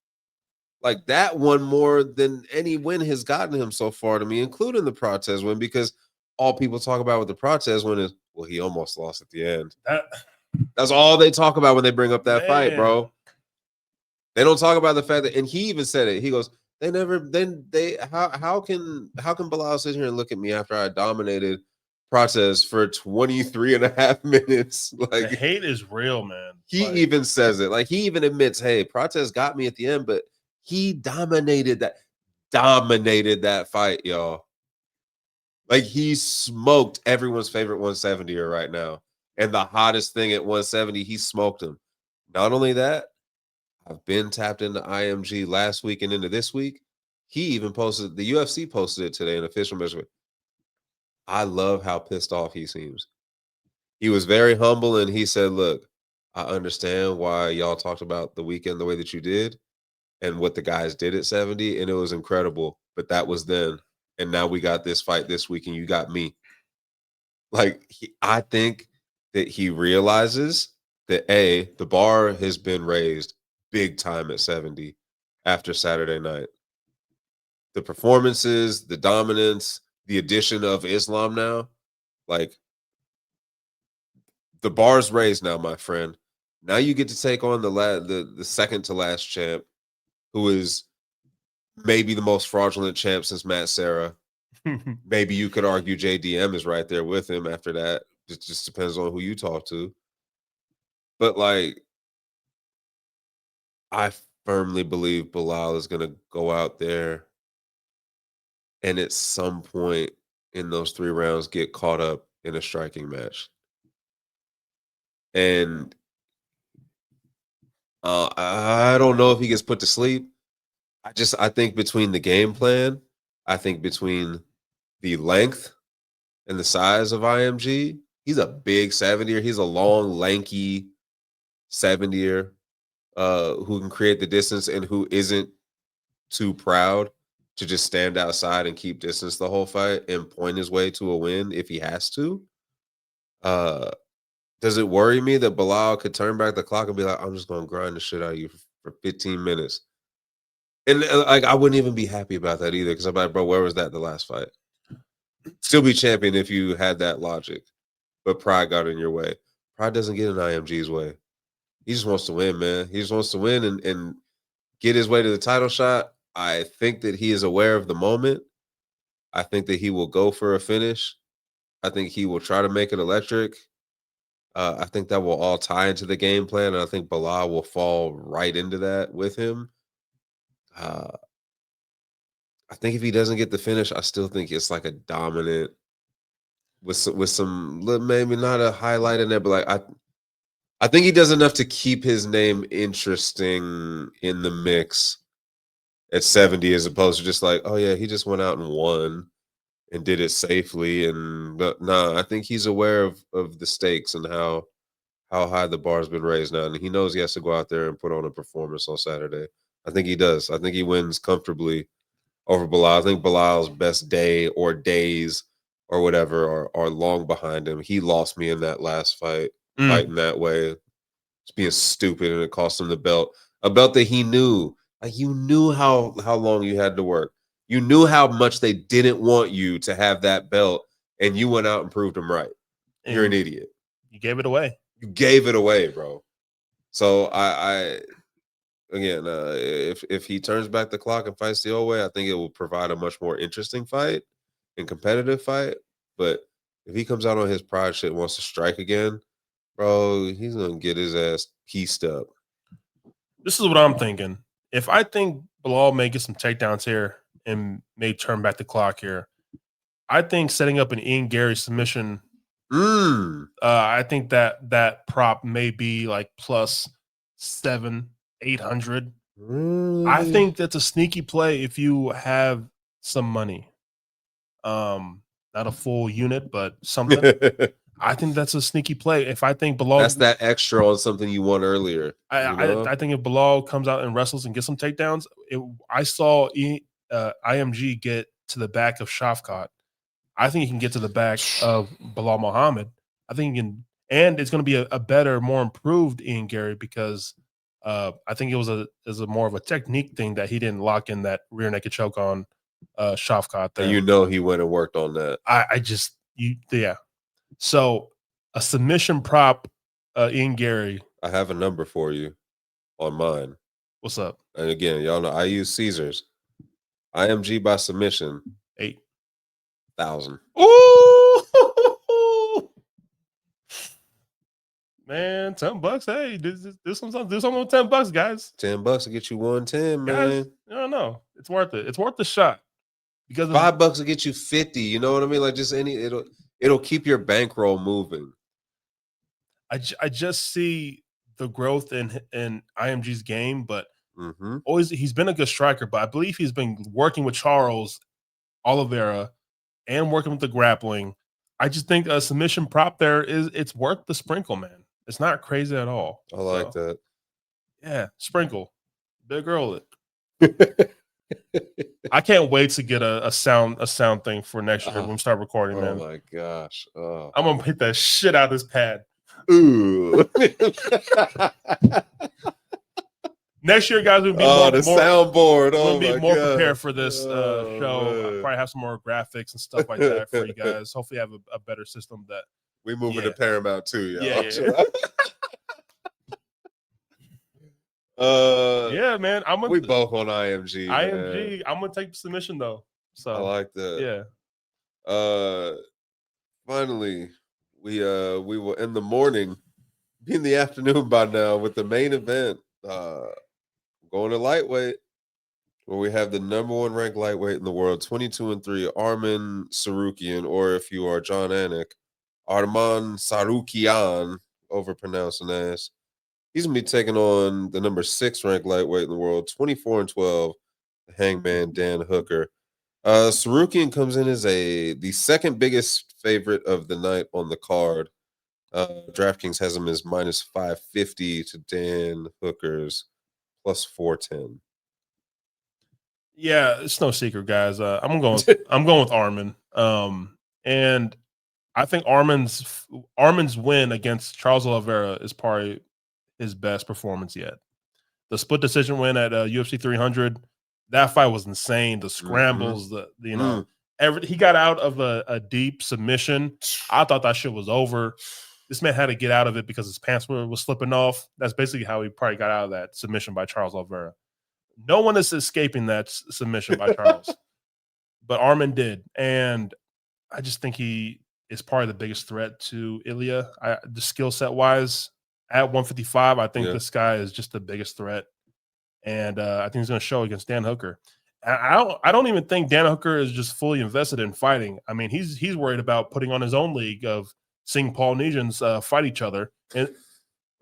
Like that one more than any win has gotten him so far to me, including the protest win, because all people talk about with the protest win is, well, he almost lost at the end. That's all they talk about when they bring up that fight, bro. They don't talk about the fact that, and he even said it. He goes, how can Bilal sit here and look at me after I dominated protest for 23 and a half minutes? Like, the hate is real, man. He even says it. Like, he even admits, hey, protest got me at the end, but he dominated that fight, y'all. Like, he smoked everyone's favorite 170er right now. And the hottest thing at 170, he smoked him. Not only that, I've been tapped into IMG last week and into this week. He even posted, the UFC posted it today, an official measurement. I love how pissed off he seems. He was very humble and he said, look, I understand why y'all talked about the weekend the way that you did and what the guys did at 70, and it was incredible. But that was then. And now we got this fight this week and you got me. Like, I think that he realizes that, A, the bar has been raised big time at 70 after Saturday night. The performances, the dominance, the addition of Islam now, like, the bar's raised now, my friend. Now you get to take on the second to last champ, who is maybe the most fraudulent champ since Matt Serra. Maybe you could argue JDM is right there with him after that. It just depends on who you talk to. But, like, I firmly believe Bilal is going to go out there and at some point in those 3 rounds get caught up in a striking match. And I don't know if he gets put to sleep. I think between the game plan, I think between the length and the size of IMG, he's a big 70er. He's a long, lanky 70er who can create the distance and who isn't too proud to just stand outside and keep distance the whole fight and point his way to a win if he has to. Does it worry me that Bilal could turn back the clock and be like, I'm just going to grind the shit out of you for 15 minutes? And like, I wouldn't even be happy about that either, because I'm like, bro, where was that the last fight? Still be champion if you had that logic, but pride got in your way. Pride doesn't get in IMG's way. He just wants to win, man. He just wants to win and get his way to the title shot. I think that he is aware of the moment. I think that he will go for a finish. I think he will try to make it electric. I think that will all tie into the game plan, and I think Bilal will fall right into that with him. I think if he doesn't get the finish, I still think it's like a dominant with some maybe not a highlight in there, but like I think he does enough to keep his name interesting in the mix at 70, as opposed to just like, oh yeah, he just went out and won and did it safely. And I think he's aware of the stakes and how high the bar's been raised now, and he knows he has to go out there and put on a performance on Saturday. I think he does. I think he wins comfortably over Bilal. I think Bilal's best day or days or whatever are long behind him. He lost me in that last fight, fighting that way. It's being stupid, and it cost him the belt. A belt that he knew. Like, you knew how long you had to work. You knew how much they didn't want you to have that belt, and you went out and proved them right. You're an idiot. You gave it away. You gave it away, bro. So I again, if he turns back the clock and fights the old way, I think it will provide a much more interesting fight and competitive fight. But if he comes out on his pride shit and wants to strike again, bro, he's gonna get his ass pieced up. This is what I'm thinking. If I think Bilal may get some takedowns here and may turn back the clock here, I think setting up an Ian Garry submission. I think that prop may be like plus 700-800. Really? I think that's a sneaky play if you have some money. Not a full unit, but something. I think that's a sneaky play. If I think Bilal, that's that extra on something you won earlier. I think if Bilal comes out and wrestles and gets some takedowns, I saw IMG get to the back of Shevchenko. I think he can get to the back of Bilal Muhammad. I think he can, and it's going to be a better, more improved Ian Garry because I think it was a more of a technique thing that he didn't lock in that rear naked choke on Shevchenko there. And you know he went and worked on that. Yeah. So a submission prop, Ian Garry. I have a number for you on mine. What's up? And again, y'all know I use Caesars. IMG by submission. 8,000. Ooh, man, $10. Hey, do something with $10, guys. $10 to get you 110, man. Guys, I don't know. It's worth it. It's worth the shot. Because $5 to get you 50. You know what I mean? Like just it'll keep your bankroll moving. I just see the growth in IMG's game, but always he's been a good striker. But I believe he's been working with Charles Oliveira and working with the grappling. I just think a submission prop there it's worth the sprinkle, man. It's not crazy at all. I like that. Yeah, sprinkle. Big girl it. I can't wait to get a sound thing for next year when we start recording, man. Oh my gosh. Oh. I'm gonna hit that shit out of this pad. Ooh. Next year, guys, we'll be soundboard. We'll be more prepared for this show. I'll probably have some more graphics and stuff like that for you guys. Hopefully, have a better system that we move into Paramount too, y'all. Yeah, man. We both on IMG. IMG. I'm gonna take submission though. So I like that. Yeah. Finally, we will in the morning, be in the afternoon by now with the main event. Going to lightweight, where we have the number 1 ranked lightweight in the world, 22-3, Arman Tsarukyan, or if you are John Anik, Arman Tsarukyan, overpronouncing as. He's gonna be taking on the number 6 ranked lightweight in the world, 24-12, the Hangman Dan Hooker. Tsarukyan comes in as the second biggest favorite of the night on the card. DraftKings has him as minus 550 to Dan Hooker's plus 410. Yeah, it's no secret, guys. I'm going with Arman. And I think Arman's win against Charles Oliveira is probably his best performance yet. The split decision win at UFC 300, that fight was insane. The scrambles, he got out of a deep submission. I thought that shit was over. This man had to get out of it because his pants were slipping off. That's basically how he probably got out of that submission by Charles Oliveira. No one is escaping that submission by Charles, but Arman did, and I just think he is probably the biggest threat to Ilya. The skill set wise, at 155, I think this guy is just the biggest threat, and I think he's going to show against Dan Hooker. I don't even think Dan Hooker is just fully invested in fighting. I mean, he's worried about putting on his own league of seeing Polynesians fight each other and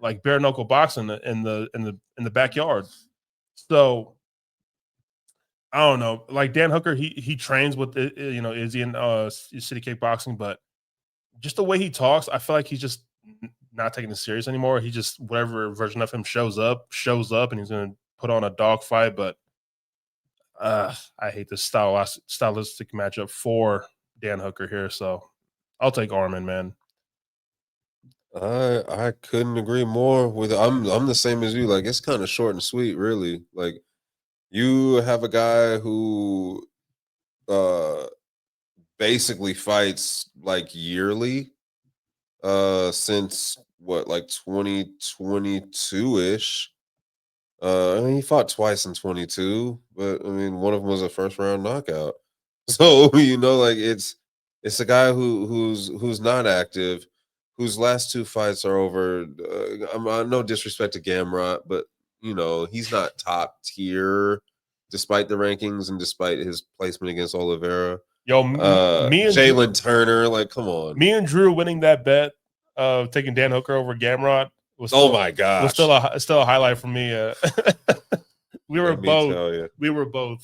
like bare knuckle boxing in the backyard. So I don't know. Like Dan Hooker, he trains with Izzy and City Kickboxing, but just the way he talks, I feel like he's just not taking it serious anymore. He just whatever version of him shows up, and he's gonna put on a dog fight. But I hate this stylistic matchup for Dan Hooker here, so I'll take Arman, man. I couldn't agree more with I'm the same as you. Like it's kind of short and sweet, really. Like you have a guy who basically fights like yearly since what, like 2022-ish. I mean, he fought twice in 22, but I mean, one of them was a first round knockout. So like it's a guy who's not active, whose last two fights are over. No disrespect to Gamrot, but he's not top tier, despite the rankings and despite his placement against Oliveira. Yo, me and Jalen Turner, like, come on. Me and Drew winning that bet of taking Dan Hooker over Gamrot was Oh my gosh, was still a highlight for me. We were both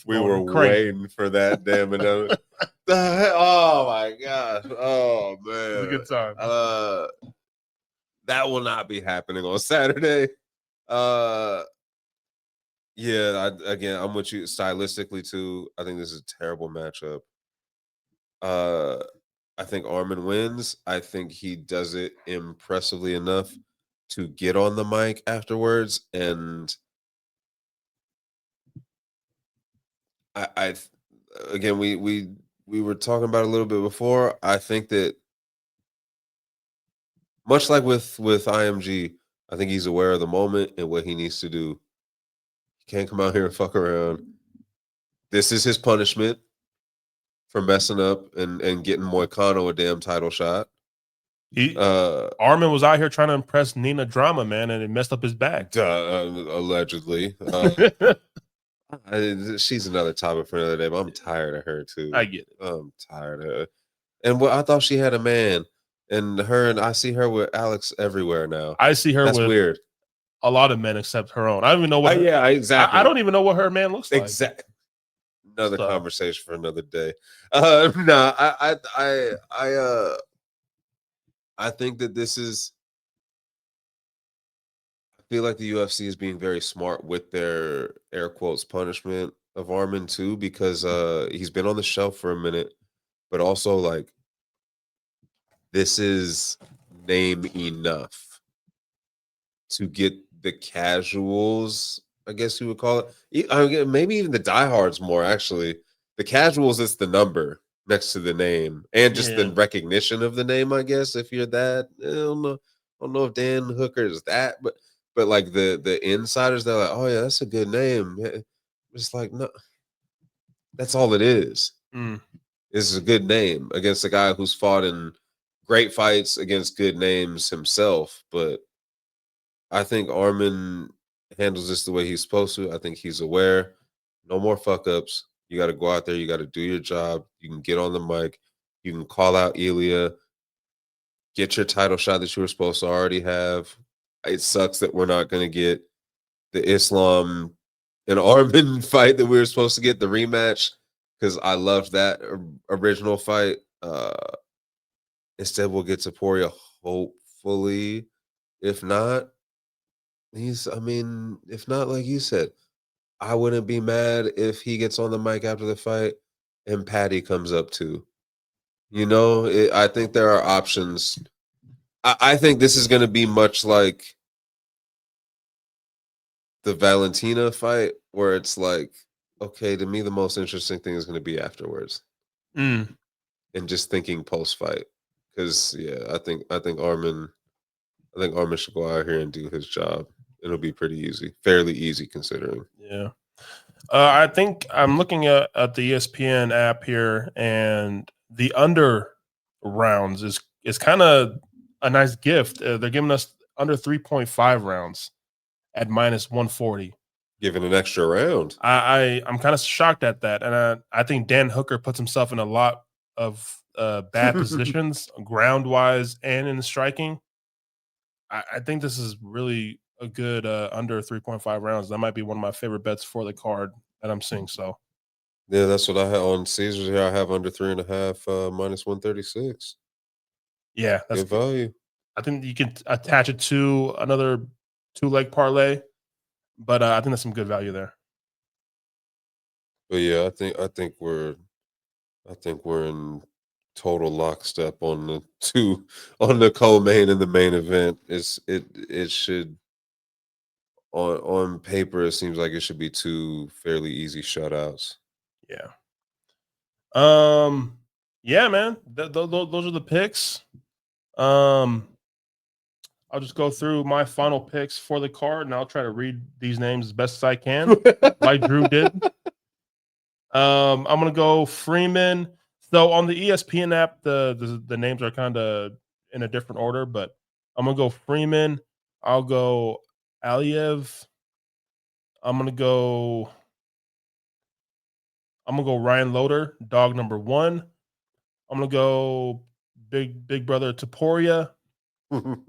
waiting for that damn another. Oh my gosh. Oh man. It was a good time. That will not be happening on Saturday. Yeah, I'm with you stylistically too. I think this is a terrible matchup. I think Armin wins. I think he does it impressively enough to get on the mic afterwards, and I again, we were talking about it a little bit before. I think that much like with IMG, I think he's aware of the moment and what he needs to do. He can't come out here and fuck around. This is his punishment for messing up and getting Moicano a damn title shot. Armin was out here trying to impress Nina Drama, man, and it messed up his back. Allegedly. She's another topic for another day, but I'm tired of her too. I get it. I'm tired of her. And I thought she had a man, and I see her with Alex everywhere now. I see her. That's with weird. A lot of men except her own. I don't even know what. Exactly. I don't even know what her man looks like. Exactly. Another conversation for another day. No, I think that this is. I feel like the UFC is being very smart with their air quotes punishment of Armin too, because he's been on the shelf for a minute, but also like this is name enough to get the casuals, I guess you would call it. Maybe even the diehards more actually. The casuals, it's the number next to the name and just the recognition of the name, I guess. If you're that, I don't know if Dan Hooker is that, but like the insiders, they're like, oh yeah, that's a good name. It's like, no, that's all it is. It's a good name against a guy who's fought in great fights against good names himself. But I think Armin handles this the way he's supposed to. I think he's aware. No more fuck ups. You got to go out there. You got to do your job. You can get on the mic. You can call out Ilya. Get your title shot that you were supposed to already have. It sucks that we're not going to get the Islam and Armin fight that we were supposed to get, the rematch, because I loved that original fight. Instead, we'll get Topuria, hopefully. If not, if not, like you said, I wouldn't be mad if he gets on the mic after the fight and Patty comes up too. I think there are options. I think this is going to be much like the Valentina fight, where it's like, okay, to me, the most interesting thing is going to be afterwards. And just thinking post-fight. Because, I think Armin should go out here and do his job. It'll be pretty easy. Fairly easy, considering. Yeah. I think I'm looking at the ESPN app here, and the under rounds is kind of a nice gift. They're giving us under 3.5 rounds at -140. Giving an extra round. I'm kind of shocked at that, and I think Dan Hooker puts himself in a lot of bad positions, ground wise and in the striking. I think this is really a good under 3.5 rounds. That might be one of my favorite bets for the card that I'm seeing. So, yeah, that's what I have on Caesars here. I have under 3.5 -136. Yeah, that's good value. I think you can attach it to another 2-leg parlay, but I think that's some good value there. But yeah, I think we're in total lockstep on the co-main and the main event. It should on paper it seems like it should be two fairly easy shutouts. Yeah. Yeah, man. Those are the picks. I'll just go through my final picks for the card, and I'll try to read these names as best as I can, like Drew did. I'm gonna go Freeman. So on the ESPN app, the names are kind of in a different order, but I'm gonna go Freeman. I'll go Aliev. I'm gonna go Ryan Loder, dog number 1. I'm gonna go big brother Topuria. I'm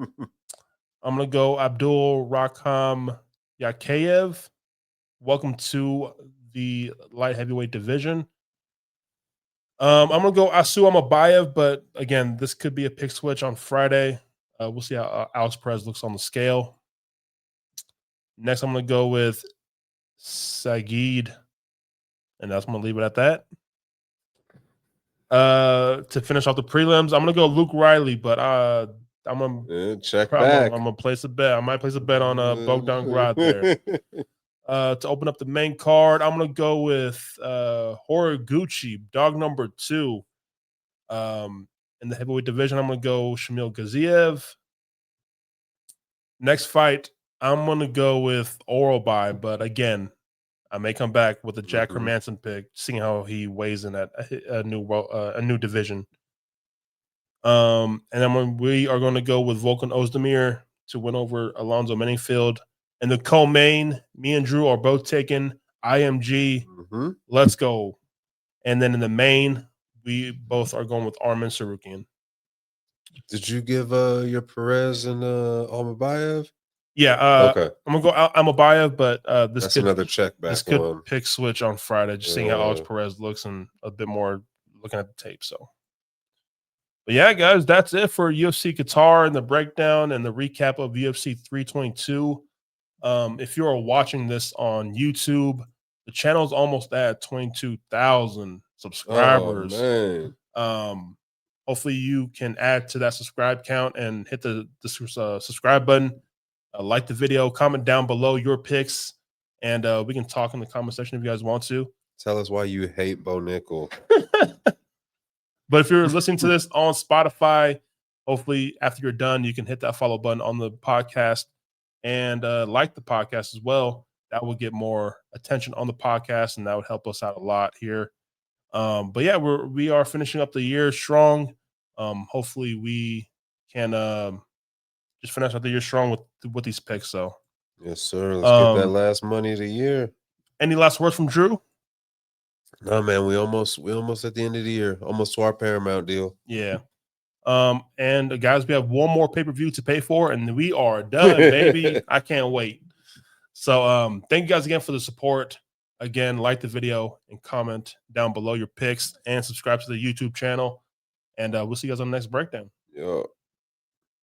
gonna go Abdul Rakham Yakhyaev. Welcome to the light heavyweight division. I'm gonna go Asu Almabayev, but again, this could be a pick switch on Friday. We'll see how Alex Perez looks on the scale. Next, I'm gonna go with Sagid, and that's gonna leave it at that. To finish off the prelims, I'm gonna go Luke Riley, but I'm gonna check back. I'm gonna place a bet. I might place a bet on Bogdan Grad there. To open up the main card, I'm gonna go with Horiguchi, dog number 2. In the heavyweight division, I'm gonna go Shamil Gaziev. Next fight, I'm gonna go with Orolbai, but again, I may come back with a Jack Hermansson pick, seeing how he weighs in at a new division. And then we are going to go with Volkan Oezdemir to win over Alonzo Menifield. And the co-main, me and Drew are both taking IMG. Let's go. And then in the main, we both are going with Arman Tsarukyan. Did you give your Perez and Almabayev? Yeah. Okay. I'm gonna go Almabayev, but that's another check back. This could pick switch on Friday, just seeing how Alex Perez looks and a bit more looking at the tape. So, but yeah, guys, that's it for UFC Qatar and the breakdown and the recap of UFC 322. If you are watching this on YouTube, the channel is almost at 22,000 subscribers. Oh, man. Hopefully you can add to that subscribe count and hit the subscribe button. Like the video, comment down below your picks, and we can talk in the comment section if you guys want to. Tell us why you hate Bo Nickel. But if you're listening to this on Spotify, hopefully after you're done, you can hit that follow button on the podcast and like the podcast as well. That will get more attention on the podcast, and that would help us out a lot here. But yeah, we are finishing up the year strong. Hopefully we can just finish out the year strong with these picks. So yes, sir. Let's get that last money of the year. Any last words from Drew? No, man. We almost at the end of the year. Almost to our Paramount deal. Yeah. And guys, we have one more pay-per-view to pay for, and we are done, baby. I can't wait. So thank you guys again for the support. Again, like the video and comment down below your picks and subscribe to the YouTube channel. And we'll see you guys on the next breakdown. Yeah.